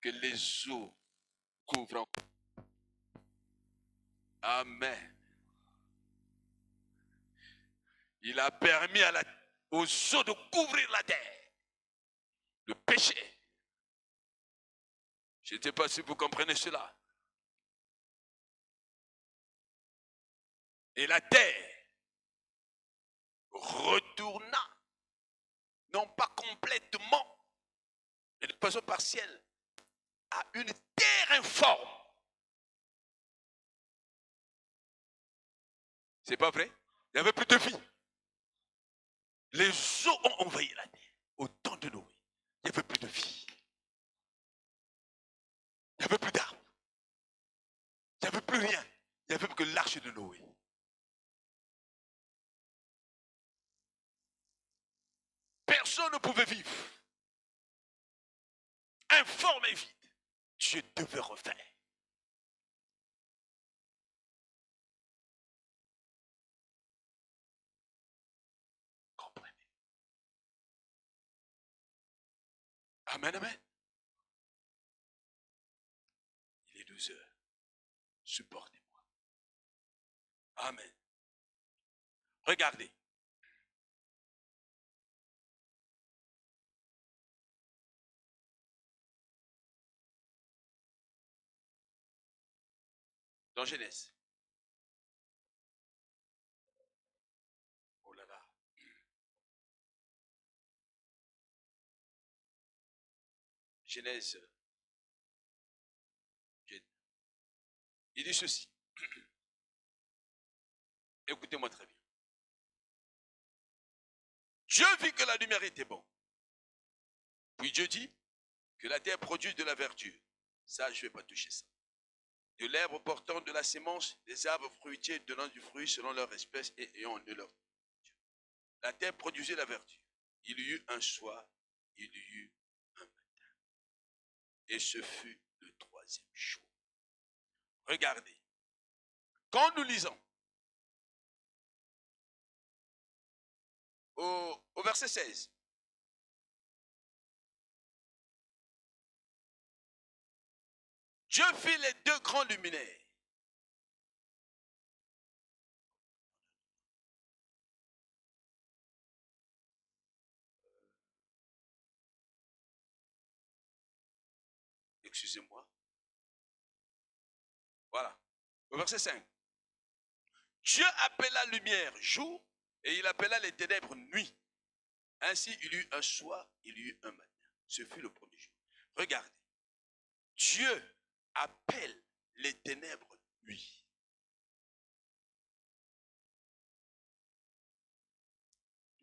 que les eaux couvrent. Amen. Il a permis aux eaux de couvrir la terre. Le péché. Je ne sais pas si vous comprenez cela. Et la terre retourna, non pas complètement, mais de façon partielle, à une terre informe. C'est pas vrai? Il n'y avait plus de vie. Les eaux ont envahi la terre. Au temps de Noé, il n'y avait plus de vie. Il n'y avait plus d'arbres. Il n'y avait plus rien. Il n'y avait plus que l'arche de Noé. Personne ne pouvait vivre. Informe et vide. Dieu devait refaire. Comprenez? Amen, amen. Il est 12 heures. Supportez-moi. Amen. Regardez. Dans Genèse. Oh là là. Genèse. Il dit ceci. Écoutez-moi très bien. Dieu vit que la lumière était bonne. Puis Dieu dit que la terre produise de la verdure. Ça, je ne vais pas toucher ça. De l'herbe portant de la sémence, des arbres fruitiers donnant du fruit selon leur espèce et ayant de leur. La terre produisait la verdure. Il y eut un soir, il y eut un matin. Et ce fut le troisième jour. Regardez. Quand nous lisons au verset 16, Dieu fit les deux grands luminaires. Excusez-moi. Voilà. Au verset 5. Dieu appela lumière jour et il appela les ténèbres nuit. Ainsi il y eut un soir, il y eut un matin. Ce fut le premier jour. Regardez. Dieu appelle les ténèbres nuit.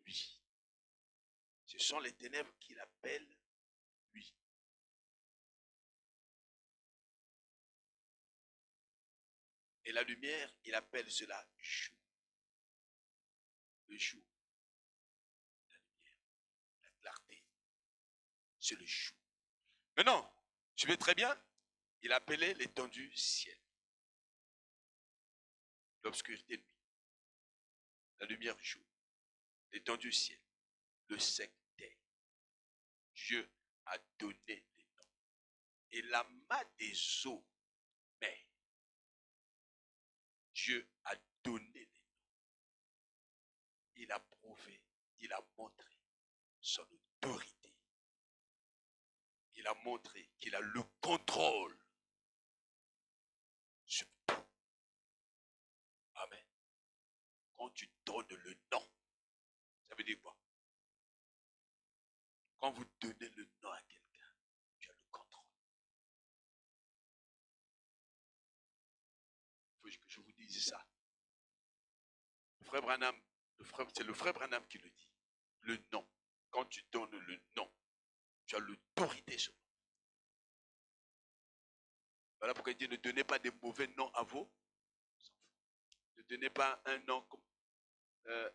Nuit. Ce sont les ténèbres qu'il appelle nuit. Et la lumière, il appelle cela jour. Le jour. La lumière. La clarté. C'est le jour. Maintenant, tu veux très bien, il appelait l'étendue ciel. L'obscurité nuit. La lumière jour. L'étendue ciel. Le sec terre. Dieu a donné les noms. Et l'amas des eaux, mais Dieu a donné les noms. Il a prouvé, il a montré son autorité. Il a montré qu'il a le contrôle sur tout. Amen. Quand tu donnes le nom, ça veut dire quoi? Quand vous donnez le nom à quelqu'un, tu as le contrôle. Il faut que je vous dise ça. Le frère Branham, c'est le frère Branham qui le dit. Le nom. Quand tu donnes le nom, tu as l'autorité sur moi. Voilà pourquoi il dit ne donnez pas des mauvais noms à vos enfants. Ne donnez pas un nom comme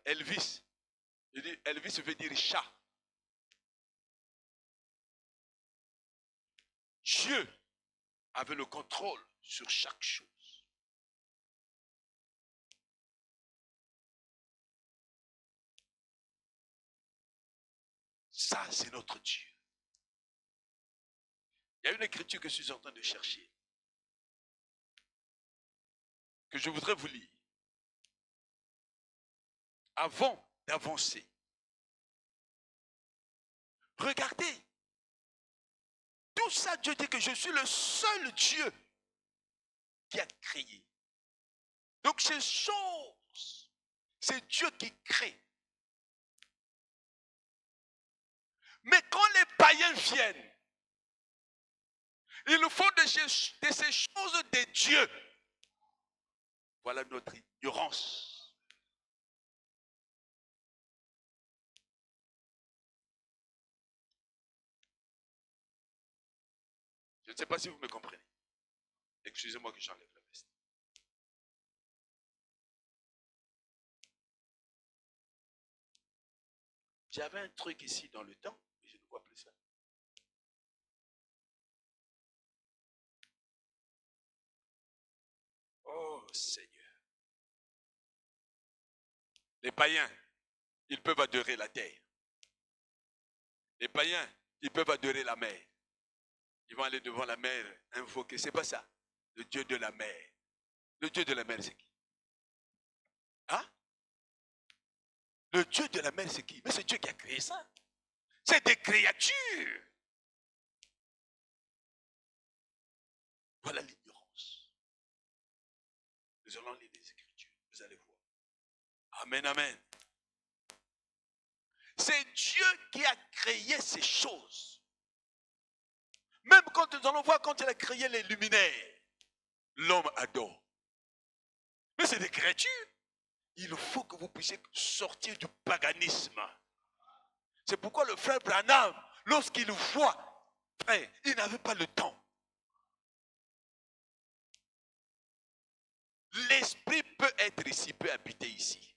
Elvis. Il dit Elvis veut dire chat. Dieu avait le contrôle sur chaque chose. Ça, c'est notre Dieu. Il y a une écriture que je suis en train de chercher, que je voudrais vous lire. Avant d'avancer, regardez. Tout ça, Dieu dit que je suis le seul Dieu qui a créé. Donc ces choses, c'est Dieu qui crée. Mais quand les païens viennent, ils font de ces choses des dieux. Voilà notre ignorance. Je ne sais pas si vous me comprenez. Excusez-moi que j'enlève la veste. J'avais un truc ici dans le temps, mais je ne vois plus ça. Oh Seigneur. Les païens, ils peuvent adorer la terre. Les païens, ils peuvent adorer la mer. Ils vont aller devant la mer, invoquer. C'est pas ça. Le Dieu de la mer. Le Dieu de la mer, c'est qui? Hein? Le Dieu de la mer, c'est qui? Mais c'est Dieu qui a créé ça. C'est des créatures. Voilà l'ignorance. Nous allons lire les Écritures. Vous allez voir. Amen, amen. C'est Dieu qui a créé ces choses. Même quand nous allons voir quand il a créé les luminaires, l'homme adore. Mais c'est des créatures. Il faut que vous puissiez sortir du paganisme. C'est pourquoi le frère Branham, lorsqu'il voit, frère, il n'avait pas le temps. L'esprit peut être ici, peut habiter ici.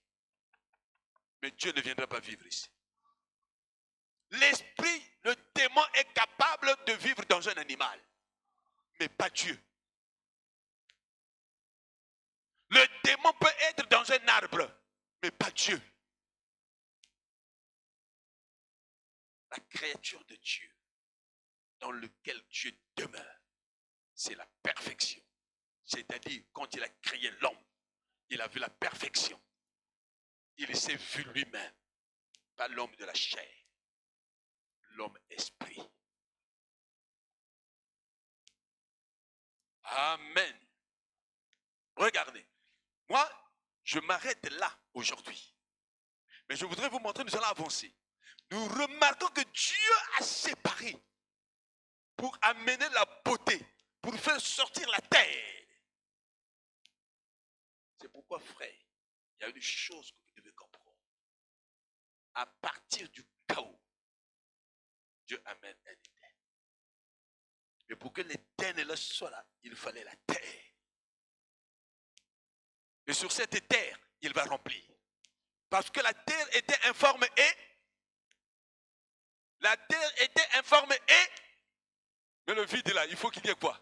Mais Dieu ne viendra pas vivre ici. L'esprit, le démon est capable de vivre dans un animal, mais pas Dieu. Le démon peut être dans un arbre, mais pas Dieu. La créature de Dieu, dans laquelle Dieu demeure, c'est la perfection. C'est-à-dire, quand il a créé l'homme, il a vu la perfection. Il s'est vu lui-même, pas l'homme de la chair, l'homme esprit. Amen. Regardez, moi, je m'arrête là aujourd'hui. Mais je voudrais vous montrer, nous allons avancer. Nous remarquons que Dieu a séparé pour amener la beauté, pour faire sortir la terre. C'est pourquoi, frère, il y a une chose que vous devez comprendre. À partir du chaos, Dieu amène un éternel. Mais pour que l'éternel soit là, il fallait la terre. Et sur cette terre, il va remplir. Parce que la terre était informe et la terre était informe et mais le vide est là, il faut qu'il y ait quoi?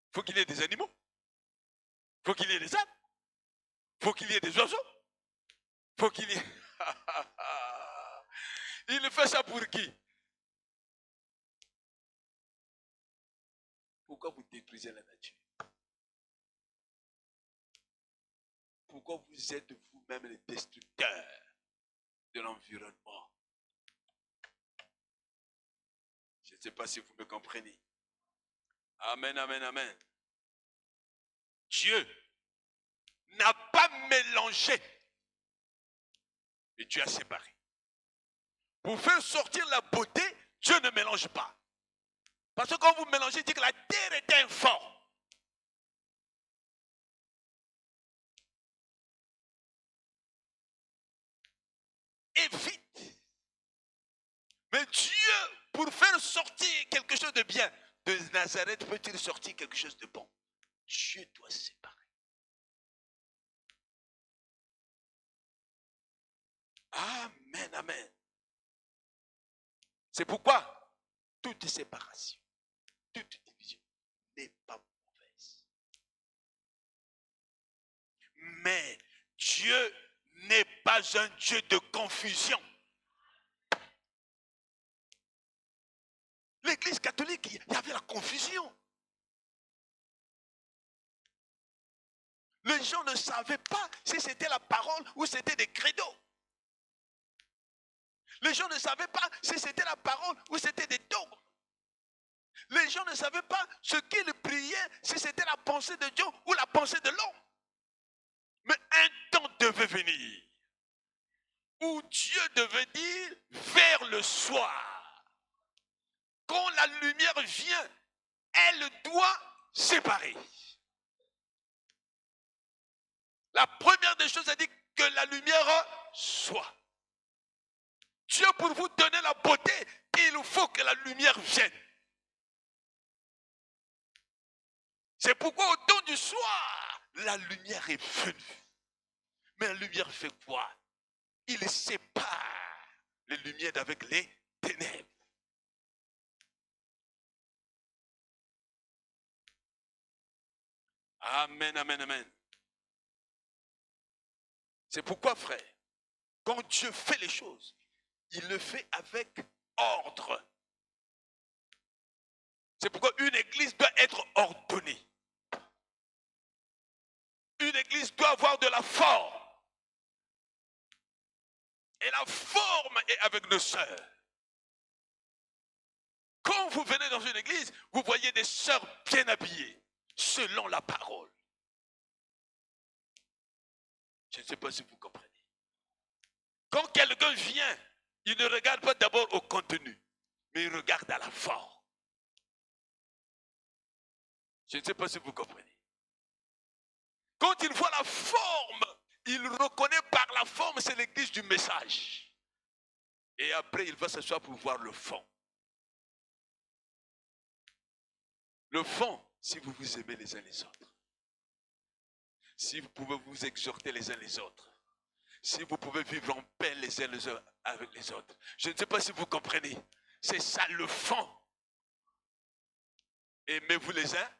Il faut qu'il y ait des animaux. Il faut qu'il y ait des arbres. Il faut qu'il y ait des oiseaux. Il faut qu'il y ait... Il fait ça pour qui? Pourquoi vous détruisez la nature? Pourquoi vous êtes vous-même les destructeurs de l'environnement? Je ne sais pas si vous me comprenez. Amen, amen, amen. Dieu n'a pas mélangé, et Dieu a séparé. Pour faire sortir la beauté, Dieu ne mélange pas. Parce que quand vous mélangez, il dit que la terre est informe. Et vite. Mais Dieu, pour faire sortir quelque chose de bien, de Nazareth peut-il sortir quelque chose de bon? Dieu doit séparer. Amen, amen. C'est pourquoi toute séparation, toute division n'est pas mauvaise. Mais Dieu n'est pas un Dieu de confusion. L'église catholique, il y avait la confusion. Les gens ne savaient pas si c'était la parole ou c'était des credos. Les gens ne savaient pas si c'était la parole ou c'était des dogmes. Les gens ne savaient pas ce qu'ils priaient, si c'était la pensée de Dieu ou la pensée de l'homme. Mais un temps devait venir où Dieu devait dire vers le soir. Quand la lumière vient, elle doit séparer. La première des choses, elle dit que la lumière soit. Dieu, pour vous donner la beauté, il faut que la lumière vienne. C'est pourquoi au temps du soir, la lumière est venue. Mais la lumière fait quoi? Il sépare les lumières d'avec les ténèbres. Amen, amen, amen. C'est pourquoi, frère, quand Dieu fait les choses, il le fait avec ordre. C'est pourquoi une église doit être ordonnée. Une église doit avoir de la forme. Et la forme est avec nos sœurs. Quand vous venez dans une église, vous voyez des sœurs bien habillées, selon la parole. Je ne sais pas si vous comprenez. Quand quelqu'un vient, il ne regarde pas d'abord au contenu, mais il regarde à la forme. Je ne sais pas si vous comprenez. Quand il voit la forme, il reconnaît par la forme, c'est l'église du message. Et après, il va s'asseoir pour voir le fond. Le fond, si vous vous aimez les uns les autres. Si vous pouvez vous exhorter les uns les autres. si vous pouvez vivre en paix les uns avec les autres. Je ne sais pas si vous comprenez. C'est ça le fond. Aimez-vous les uns,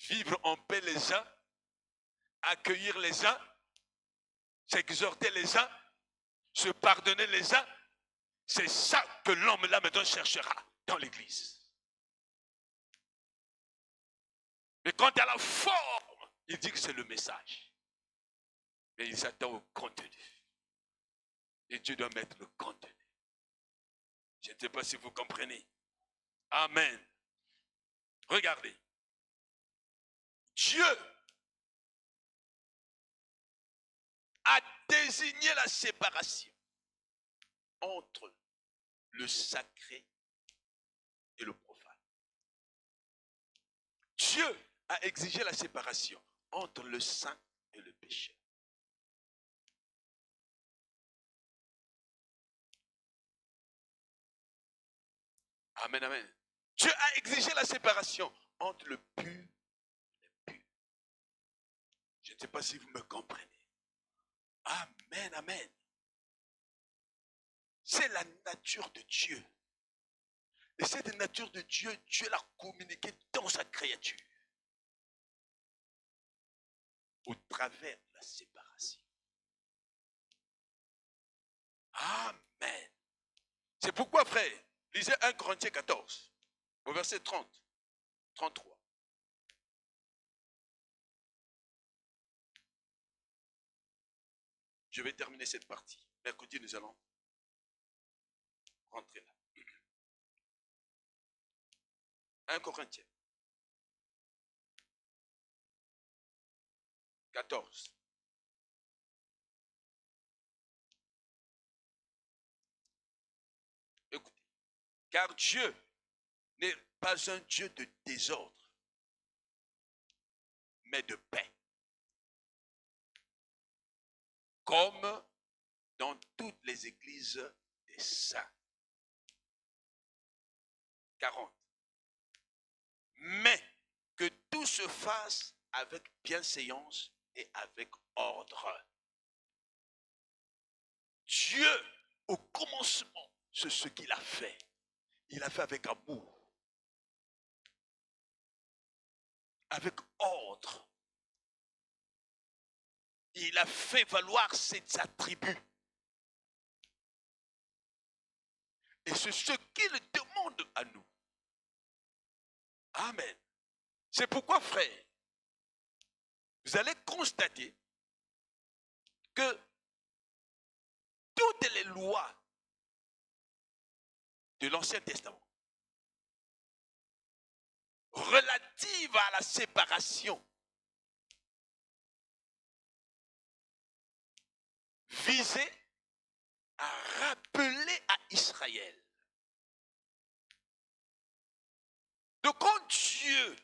vivre en paix les uns, accueillir les uns, s'exhorter les uns, se pardonner les uns. C'est ça que l'homme là maintenant cherchera dans l'église. Mais quant à la forme, il dit que c'est le message. Mais il s'attend au contenu. Et Dieu doit mettre le contenu. Je ne sais pas si vous comprenez. Amen. Regardez. Dieu a désigné la séparation entre le sacré et le profane. Dieu a exigé la séparation entre le saint et le pécheur. Amen, amen. Dieu a exigé la séparation entre le pur et l'impur. Je ne sais pas si vous me comprenez. Amen, amen. C'est la nature de Dieu. Et cette nature de Dieu, Dieu l'a communiquée dans sa créature. Au travers de la séparation. Amen. C'est pourquoi, frère, lisez 1 Corinthiens 14, au verset 30, 33. Je vais terminer cette partie. Mercredi, nous allons rentrer là. 1 Corinthiens 14. Écoutez, car Dieu n'est pas un Dieu de désordre, mais de paix. Comme dans toutes les églises des saints. 40. Mais que tout se fasse avec bienséance et avec ordre. Dieu, au commencement, c'est ce qu'il a fait. Il a fait avec amour, avec ordre. Il a fait valoir ses attributs. Et c'est ce qu'il demande à nous. Amen. C'est pourquoi, frère, vous allez constater que toutes les lois de l'Ancien Testament relatives à la séparation visaient à rappeler à Israël. Donc quand Dieu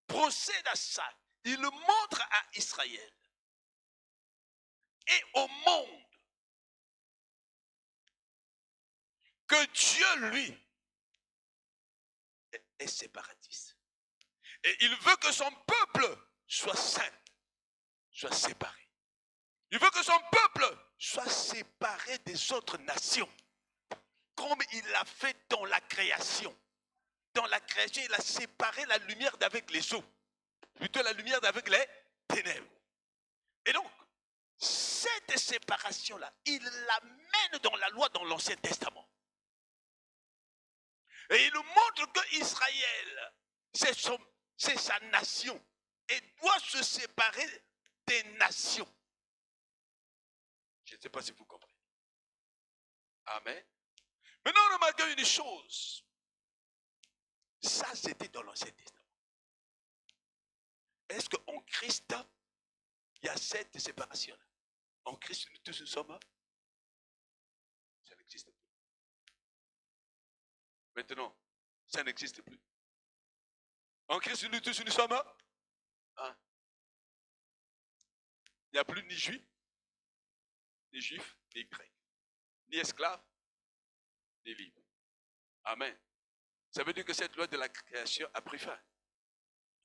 procède à ça, il montre à Israël et au monde que Dieu, lui, est séparatiste. Et il veut que son peuple soit saint, soit séparé. Il veut que son peuple soit séparé des autres nations, comme il l'a fait dans la création. Dans la création, il a séparé la lumière d'avec les eaux, plutôt la lumière d'avec les ténèbres. Et donc, cette séparation-là, il l'amène dans la loi dans l'Ancien Testament. Et il nous montre que Israël, c'est sa nation et doit se séparer des nations. Je ne sais pas si vous comprenez. Amen. Maintenant, remarquez une chose. Ça, c'était dans l'Ancien Testament. Est-ce qu'en Christ, il y a cette séparation-là? En Christ, nous tous sommes. Ça n'existe plus. Maintenant, ça n'existe plus. En Christ, nous tous nous sommes. Hein? Il n'y a plus ni juif, ni grec, ni esclave, ni libre. Amen. Ça veut dire que cette loi de la création a pris fin.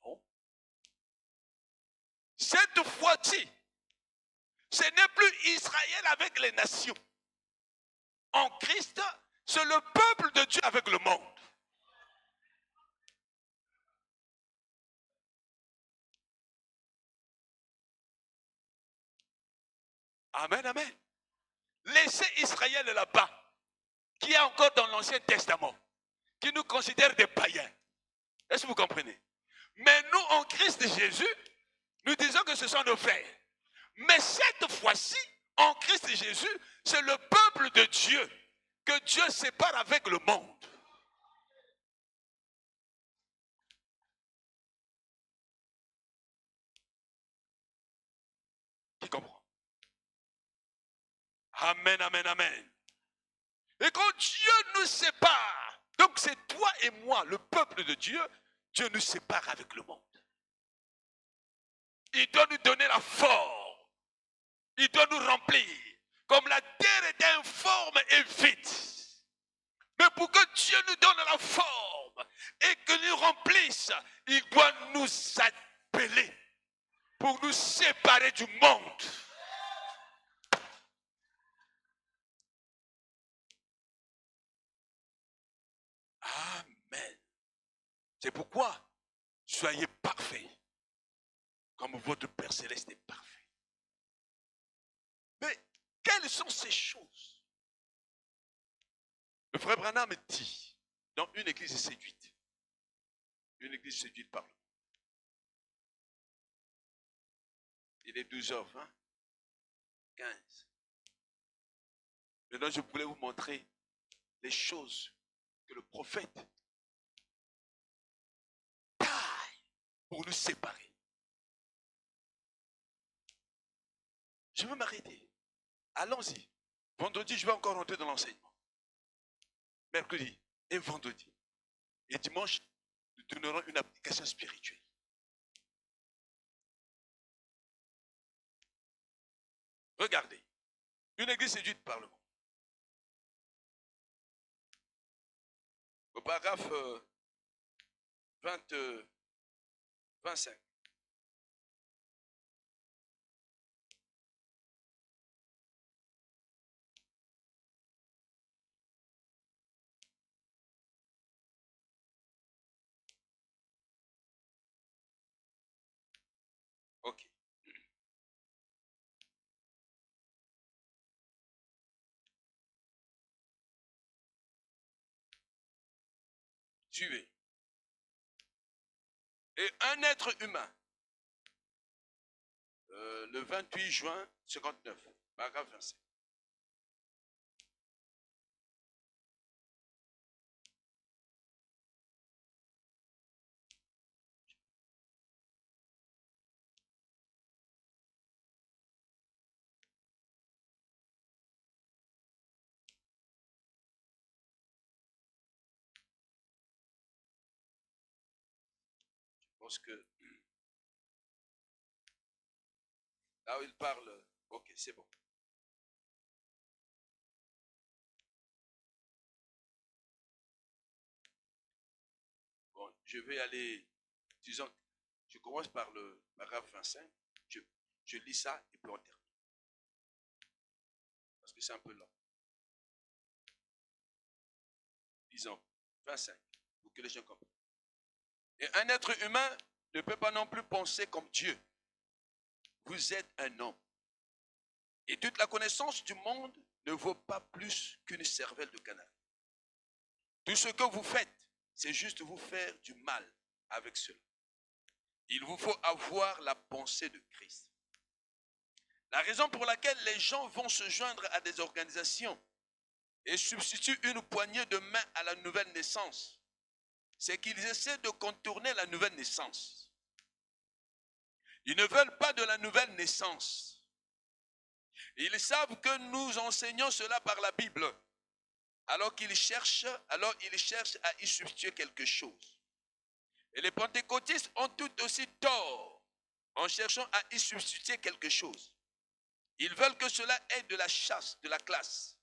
Non. Cette fois-ci, Ce n'est plus Israël avec les nations. En Christ, c'est le peuple de Dieu avec le monde. Amen, amen. Laissez Israël là-bas, qui est encore dans l'Ancien Testament, qui nous considère des païens. Est-ce que vous comprenez? Mais nous, en Christ Jésus, nous disons que ce sont nos frères. Mais cette fois-ci, en Christ Jésus, c'est le peuple de Dieu que Dieu sépare avec le monde. Qui comprend? Amen, amen, amen. Et quand Dieu nous sépare, donc c'est toi et moi, le peuple de Dieu, Dieu nous sépare avec le monde. Il doit nous donner la forme. Il doit nous remplir. Comme la terre est informe et vide. Mais pour que Dieu nous donne la forme et que nous remplisse, il doit nous appeler pour nous séparer du monde. Amen. C'est pourquoi soyez parfaits, comme votre Père Céleste est parfait. Mais quelles sont ces choses? Le frère Branham dit, dans une église séduite, par le monde. Il est 12h20, 15. Maintenant, je voulais vous montrer les choses que le prophète taille pour nous séparer. Je vais m'arrêter. Allons-y. Vendredi, je vais encore rentrer dans l'enseignement. Mercredi et vendredi. Et dimanche, nous donnerons une application spirituelle. Regardez. Une église séduite par le monde. Au paragraphe 25. Ok. Suivez. Et un être humain, le 28 juin 59, paragraphe 25. Je pense que là où il parle, ok, c'est bon. Bon, je vais aller, disons, je commence par le paragraphe 25, je lis ça et puis on termine. Parce que c'est un peu long. Disons, 25, pour que les gens comprennent. Et un être humain ne peut pas non plus penser comme Dieu. Vous êtes un homme. Et toute la connaissance du monde ne vaut pas plus qu'une cervelle de canard. Tout ce que vous faites, c'est juste vous faire du mal avec cela. Il vous faut avoir la pensée de Christ. La raison pour laquelle les gens vont se joindre à des organisations et substituent une poignée de main à la nouvelle naissance, c'est qu'ils essaient de contourner la nouvelle naissance. Ils ne veulent pas de la nouvelle naissance. Ils savent que nous enseignons cela par la Bible. Alors ils cherchent à y substituer quelque chose. Et les pentecôtistes ont tout aussi tort en cherchant à y substituer quelque chose. Ils veulent que cela ait de la chasse, de la classe.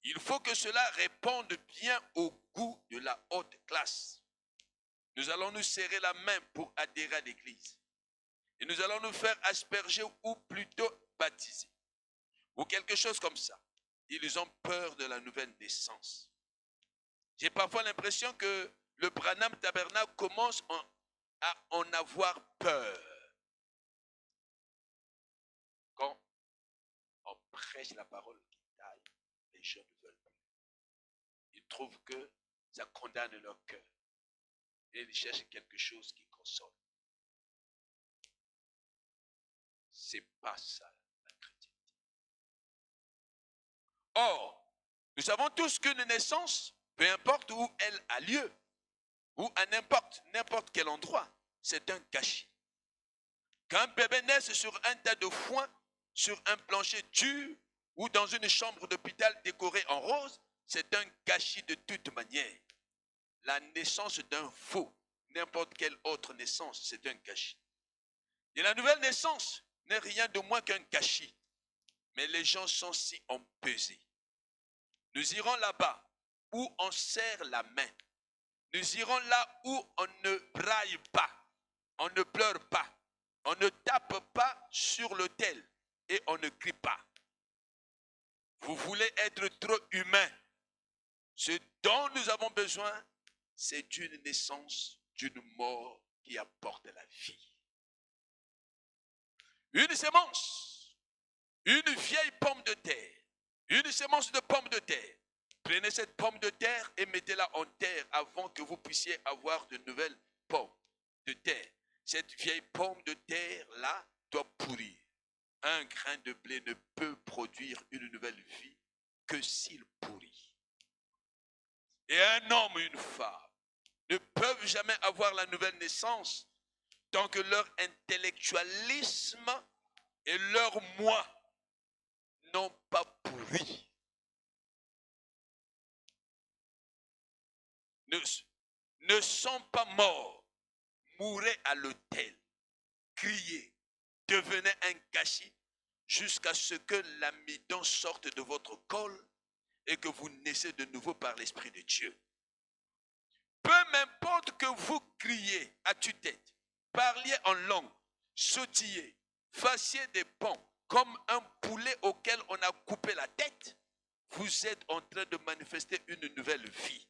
Il faut que cela réponde bien au goût de la haute classe. Nous allons nous serrer la main pour adhérer à l'église. Et nous allons nous faire asperger ou plutôt baptisés, ou quelque chose comme ça. Ils ont peur de la nouvelle naissance. J'ai parfois l'impression que le Branham Tabernacle commence à en avoir peur. Quand on prêche la parole qui taille, les gens ne veulent plus. Ils trouvent que ça condamne leur cœur. Et ils cherchent quelque chose qui console. C'est pas ça la chrétienté. Or, nous savons tous qu'une naissance, peu importe où elle a lieu, ou à n'importe quel endroit, c'est un gâchis. Qu'un bébé naisse sur un tas de foin, sur un plancher dur, ou dans une chambre d'hôpital décorée en rose, c'est un gâchis de toute manière. La naissance d'un faux, n'importe quelle autre naissance, c'est un gâchis. Et la nouvelle naissance n'est rien de moins qu'un gâchis. Mais les gens sont si empesés. Nous irons là-bas où on serre la main. Nous irons là où on ne braille pas, on ne pleure pas, on ne tape pas sur l'autel et on ne crie pas. Vous voulez être trop humain. Ce dont nous avons besoin, c'est d'une naissance, d'une mort qui apporte la vie. Une sémence, une vieille pomme de terre, une sémence de pomme de terre. Prenez cette pomme de terre et mettez-la en terre avant que vous puissiez avoir de nouvelles pommes de terre. Cette vieille pomme de terre-là doit pourrir. Un grain de blé ne peut produire une nouvelle vie que s'il pourrit. Et un homme et une femme ne peuvent jamais avoir la nouvelle naissance tant que leur intellectualisme et leur moi n'ont pas pourri. Ne sont pas morts, mourez à l'autel, criez, devenez un gâchis jusqu'à ce que l'amidon sorte de votre col et que vous naissez de nouveau par l'Esprit de Dieu. Peu m'importe que vous criez à tue-tête, parliez en langue, sautillez, fassiez des ponts comme un poulet auquel on a coupé la tête, vous êtes en train de manifester une nouvelle vie.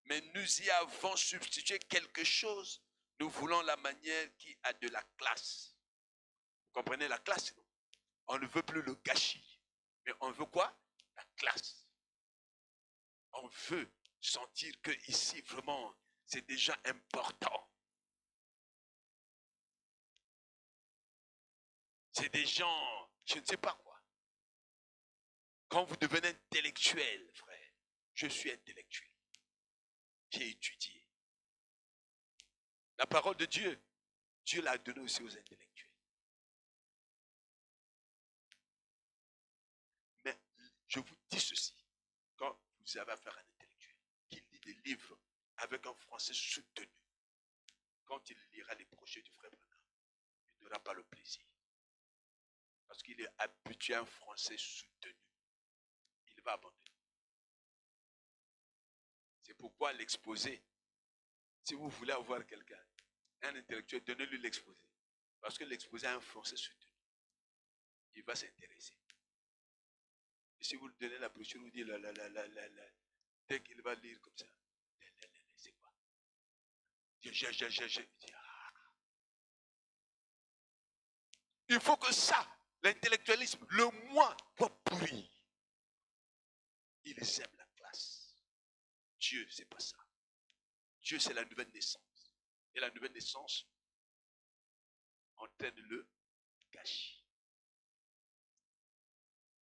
Mais nous y avons substitué quelque chose. Nous voulons la manière qui a de la classe. Vous comprenez la classe? On ne veut plus le gâchis. Mais on veut quoi? La classe. On veut sentir que ici, vraiment, c'est déjà important. C'est des gens, je ne sais pas quoi. Quand vous devenez intellectuel, frère, je suis intellectuel. J'ai étudié. La parole de Dieu, Dieu l'a donnée aussi aux intellectuels. Mais je vous dis ceci, quand vous avez affaire à un intellectuel, qui lit des livres avec un français soutenu, quand il lira les projets du frère Branham, il n'aura pas le plaisir. Parce qu'il est habitué à un français soutenu. Il va abandonner. C'est pourquoi l'exposé, si vous voulez avoir quelqu'un, un intellectuel, donnez-lui l'exposé. Parce que l'exposé a un français soutenu. Il va s'intéresser. Et si vous lui donnez la brochure, vous dites dès qu'il va lire comme ça, c'est quoi? Il faut que ça, l'intellectualisme, le moi, doit pourrir. Ils aiment la classe. Dieu, c'est pas ça. Dieu, c'est la nouvelle naissance. Et la nouvelle naissance entraîne le gâchis.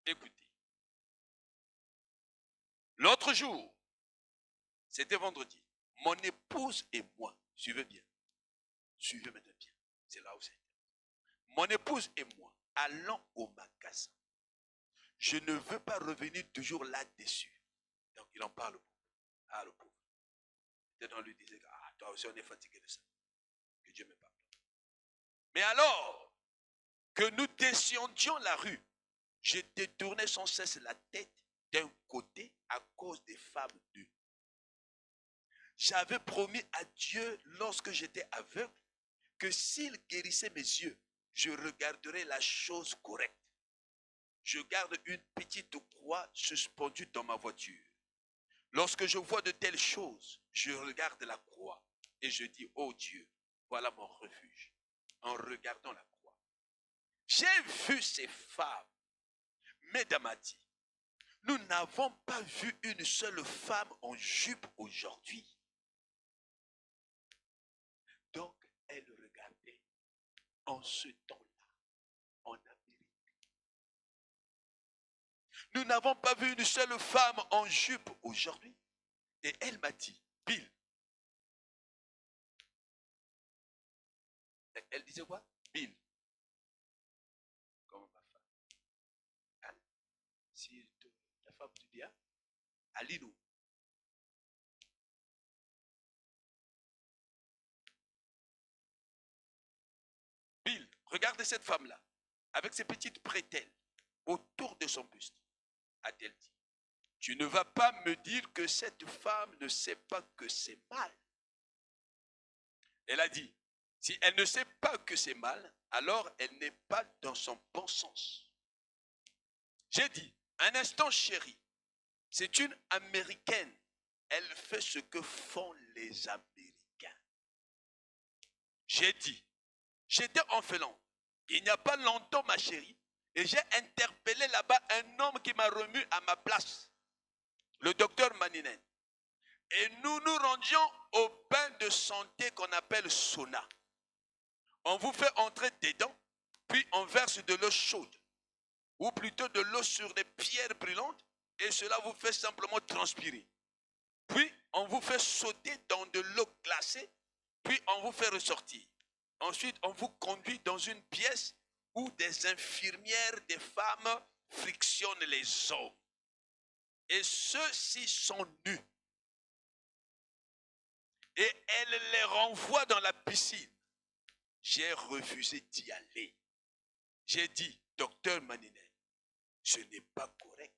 Écoutez. L'autre jour, c'était vendredi, mon épouse et moi, suivez bien, suivez maintenant bien, c'est là où c'est. Mon épouse et moi allons au magasin. Je ne veux pas revenir toujours là-dessus. Donc il en parle au pauvre. Ah, le pauvre. Peut-être on lui disait, ah, toi aussi on est fatigué de ça. Que Dieu me parle. Mais alors que nous descendions la rue, je détournais sans cesse la tête d'un côté à cause des femmes nues. J'avais promis à Dieu lorsque j'étais aveugle que s'il guérissait mes yeux, je regarderais la chose correcte. je garde une petite croix suspendue dans ma voiture. Lorsque je vois de telles choses, je regarde la croix et je dis, oh Dieu, voilà mon refuge. En regardant la croix. J'ai vu ces femmes. Mesdames a dit, nous n'avons pas vu une seule femme en jupe aujourd'hui. Donc, elle regardait en ce temps-là, en Amérique. Nous n'avons pas vu une seule femme en jupe aujourd'hui. Et elle m'a dit, Bill. Elle disait quoi? Bill. Comme ma femme. Hein? Si ta femme te dit, hein? Alinou. Bill, regardez cette femme-là, avec ses petites bretelles autour de son buste, a-t-elle dit. Tu ne vas pas me dire que cette femme ne sait pas que c'est mal. Elle a dit, si elle ne sait pas que c'est mal, alors elle n'est pas dans son bon sens. J'ai dit, un instant chérie, c'est une Américaine. Elle fait ce que font les Américains. J'ai dit, j'étais en Finlande. Il n'y a pas longtemps, ma chérie, et j'ai interpellé là-bas un homme qui m'a remis à ma place, le docteur Maninen. Et nous nous rendions au bain de santé qu'on appelle sauna. On vous fait entrer dedans, puis on verse de l'eau chaude, ou plutôt de l'eau sur des pierres brûlantes, et cela vous fait simplement transpirer. Puis on vous fait sauter dans de l'eau glacée, puis on vous fait ressortir. Ensuite, on vous conduit dans une pièce où des infirmières, des femmes frictionnent les hommes. Et ceux-ci sont nus. Et elles les renvoient dans la piscine. J'ai refusé d'y aller. J'ai dit, docteur Maninen, ce n'est pas correct.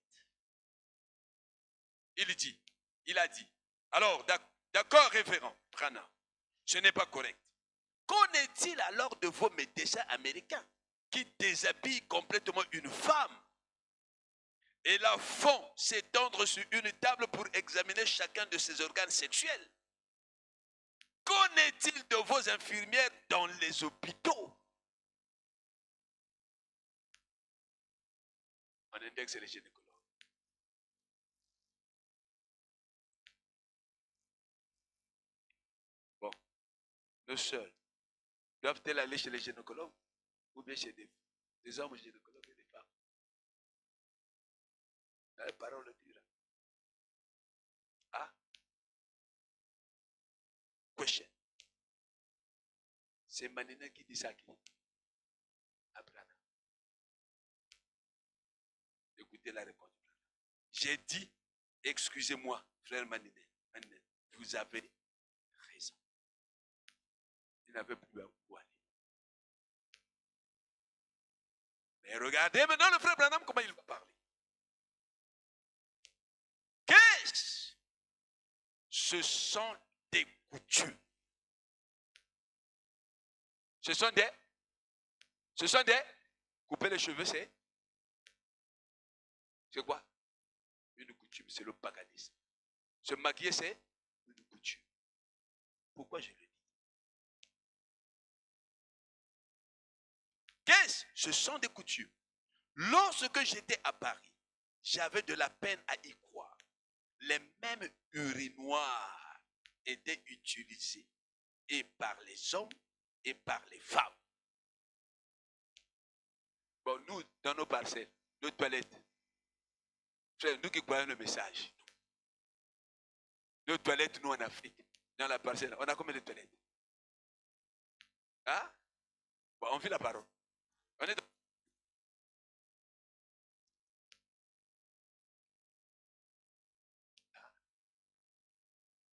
Il a dit, alors d'accord révérend Branham, ce n'est pas correct. Qu'en est-il alors de vos médecins américains qui déshabillent complètement une femme et la font s'étendre sur une table pour examiner chacun de ses organes sexuels? Qu'en est-il de vos infirmières dans les hôpitaux? On indexe les gynécologues. Bon, nos sœurs doivent-elles aller chez les gynécologues ou bien chez des hommes gynécologues et des femmes? La parole le dira. Ah, question. C'est Manina qui dit ça qui Abraham. Écoutez la réponse. J'ai dit, excusez-moi, frère Manina, vous avez raison. Il n'avait plus à où aller. Mais regardez maintenant le frère Branham, comment il va parler. Qu'est-ce? Ce sont des coutumes. Ce sont des, couper les cheveux, c'est quoi? Une coutume, c'est le paganisme. Se maquiller, c'est une coutume. Pourquoi je le dis? Qu'est-ce? Ce sont des coutumes. Lorsque j'étais à Paris, j'avais de la peine à y croire. Les mêmes urinoirs étaient utilisés et par les hommes et par les femmes. Bon, nous, dans nos parcelles, nos toilettes, frère, nous qui croyons le message, nos toilettes, nous en Afrique, dans la parcelle, on a combien de toilettes? Hein? Bon, on vit la parole. On est dans...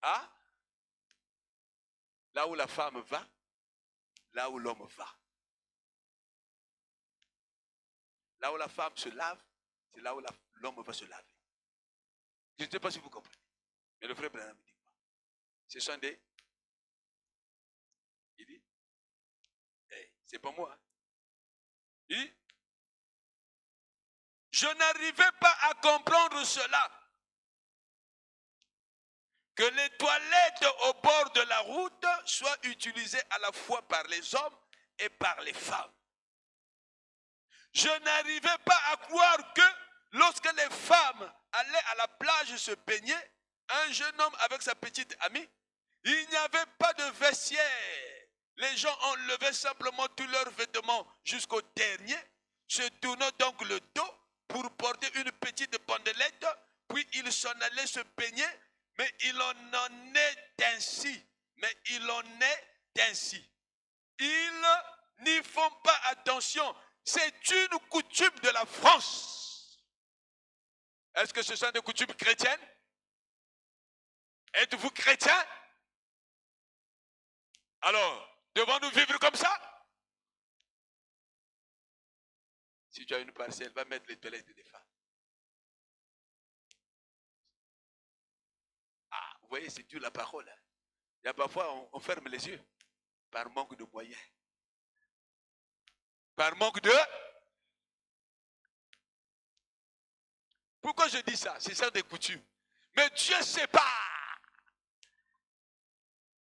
Hein? Là où la femme va, là où l'homme va. Là où la femme se lave, c'est là où l'homme va se laver. Je ne sais pas si vous comprenez. Mais le frère Branham dit quoi? Ce sont des... Il dit, hey, c'est pas moi. Hein? Il dit, Je n'arrivais pas à comprendre cela. Que les toilettes au bord de la route soient utilisées à la fois par les hommes et par les femmes. Je n'arrivais pas à croire que lorsque les femmes allaient à la plage se baigner, un jeune homme avec sa petite amie, il n'y avait pas de vestiaire. Les gens enlevaient simplement tous leurs vêtements jusqu'au dernier, se tournant donc le dos pour porter une petite bandelette, puis ils s'en allaient se baigner, mais il en est ainsi. Mais il en est ainsi. Ils n'y font pas attention. C'est une coutume de la France. Est-ce que ce sont des coutumes chrétiennes? Êtes-vous chrétien? Alors, devons-nous vivre comme ça? Si tu as une parcelle, va mettre les toilettes des femmes. Ah, vous voyez, c'est Dieu la parole. Il y a parfois, on ferme les yeux par manque de moyens. Par manque de... Pourquoi je dis ça? C'est ça des coutumes. Mais Dieu sépare.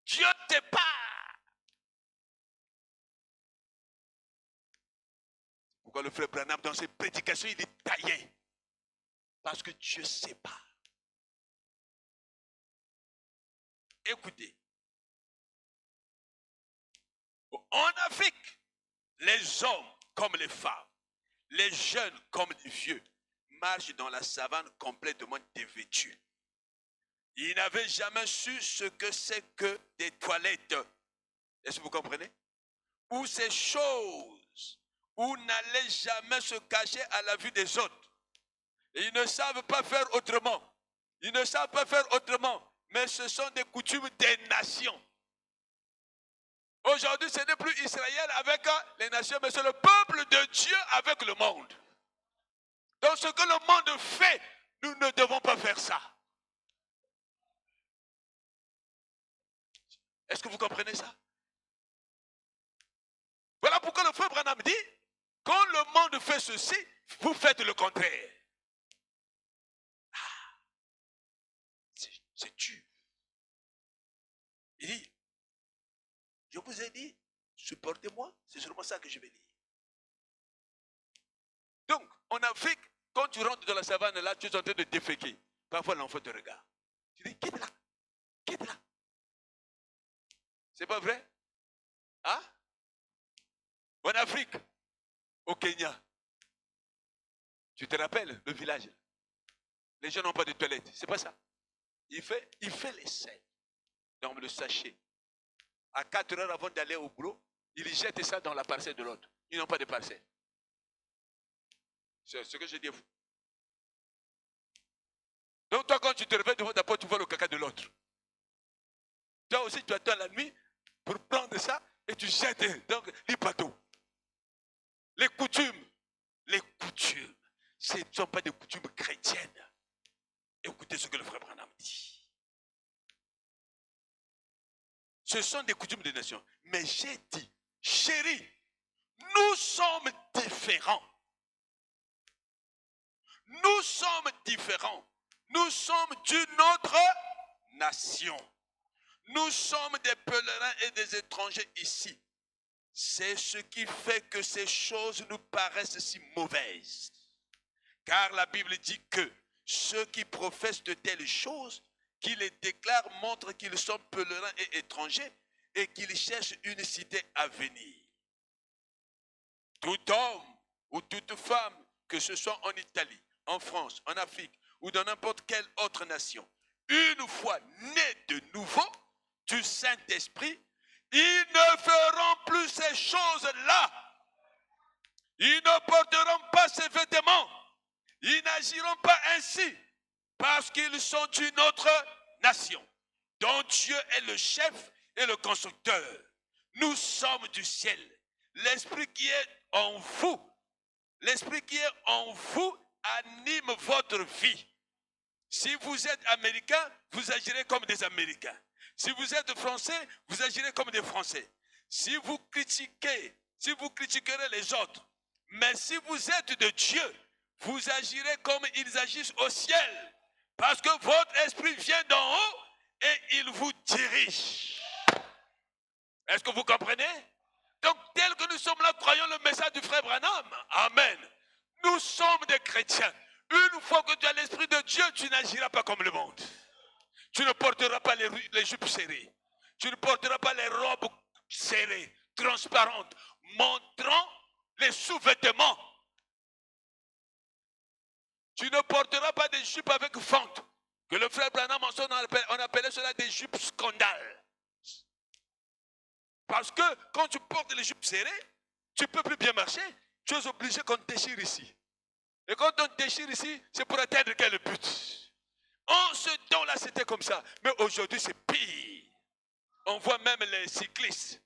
Dieu sépare. Pourquoi le frère Branham, dans ses prédications, il est taillé? Parce que Dieu sépare. Écoutez. En Afrique, les hommes comme les femmes, les jeunes comme les vieux, marchent dans la savane complètement dévêtus. Ils n'avaient jamais su ce que c'est que des toilettes. Est-ce que vous comprenez? Ou ces choses où n'allaient jamais se cacher à la vue des autres. Et ils ne savent pas faire autrement. Ils ne savent pas faire autrement. Mais ce sont des coutumes des nations. Aujourd'hui, ce n'est plus Israël avec les nations, mais c'est le peuple de Dieu avec le monde. Donc ce que le monde fait, nous ne devons pas faire ça. Est-ce que vous comprenez ça? Voilà pourquoi le frère Branham dit, quand le monde fait ceci, vous faites le contraire. Ah, c'est dur. Il dit, je vous ai dit, supportez-moi, c'est seulement ça que je vais dire. Donc, en Afrique, quand tu rentres dans la savane, là, tu es en train de déféquer. Parfois, l'enfant te regarde. Tu dis, quitte là, quitte là. C'est pas vrai? Hein? En Afrique, au Kenya, tu te rappelles le village? Les gens n'ont pas de toilette, c'est pas ça. Il fait l'essai dans le sachet. À 4 heures avant d'aller au boulot, il jette ça dans la parcelle de l'autre. Ils n'ont pas de parcelle. C'est ce que je dis à vous. Donc toi, quand tu te réveilles devant ta porte, tu vois le caca de l'autre. Toi aussi, tu attends la nuit pour prendre ça et tu jettes. Donc, les bateaux. Les coutumes, ce ne sont pas des coutumes chrétiennes. Écoutez ce que le frère Branham dit. Ce sont des coutumes des nations. Mais j'ai dit, chérie, nous sommes différents. Nous sommes différents. Nous sommes d'une autre nation. Nous sommes des pèlerins et des étrangers ici. C'est ce qui fait que ces choses nous paraissent si mauvaises. Car la Bible dit que ceux qui professent de telles choses, qui les déclarent, montrent qu'ils sont pèlerins et étrangers et qu'ils cherchent une cité à venir. Tout homme ou toute femme, que ce soit en Italie, en France, en Afrique ou dans n'importe quelle autre nation, une fois né de nouveau du Saint-Esprit, ils ne feront plus ces choses-là. Ils ne porteront pas ces vêtements. Ils n'agiront pas ainsi parce qu'ils sont d'une autre nation, dont Dieu est le chef et le constructeur. Nous sommes du ciel. L'esprit qui est en vous, l'esprit qui est en vous anime votre vie. Si vous êtes américain, vous agirez comme des Américains. Si vous êtes français, vous agirez comme des Français. Si vous critiquez, si vous critiquerez les autres, mais si vous êtes de Dieu, vous agirez comme ils agissent au ciel. Parce que votre esprit vient d'en haut et il vous dirige. Est-ce que vous comprenez? Donc, tel que nous sommes là, croyons le message du frère Branham. Amen. Nous sommes des chrétiens. Une fois que tu as l'esprit de Dieu, tu n'agiras pas comme le monde. Tu ne porteras pas les jupes serrées. Tu ne porteras pas les robes serrées, transparentes, montrant les sous-vêtements. Tu ne porteras pas des jupes avec fente. Que le frère Branham en son on appelait cela des jupes scandales. Parce que quand tu portes les jupes serrées, tu ne peux plus bien marcher. Tu es obligé qu'on te déchire ici. Et quand on te déchire ici, c'est pour atteindre quel but? En ce temps-là, c'était comme ça. Mais aujourd'hui, c'est pire. On voit même les cyclistes.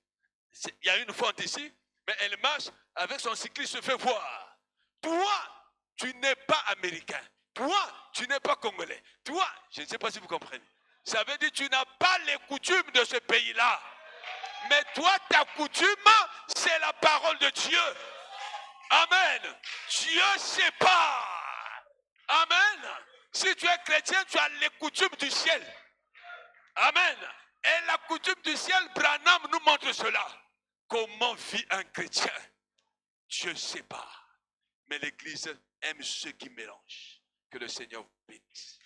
Il y a une fente ici, mais elle marche avec son cycliste, se fait voir. Toi, tu n'es pas américain. Toi, tu n'es pas congolais. Toi, je ne sais pas si vous comprenez. Ça veut dire que tu n'as pas les coutumes de ce pays-là. Mais toi, ta coutume, c'est la parole de Dieu. Amen. Dieu sépare. Amen. Si tu es chrétien, tu as les coutumes du ciel. Amen. Et la coutume du ciel, Branham nous montre cela. Comment vit un chrétien? Dieu sépare. Mais l'Église aime ceux qui mélangent. Que le Seigneur vous bénisse.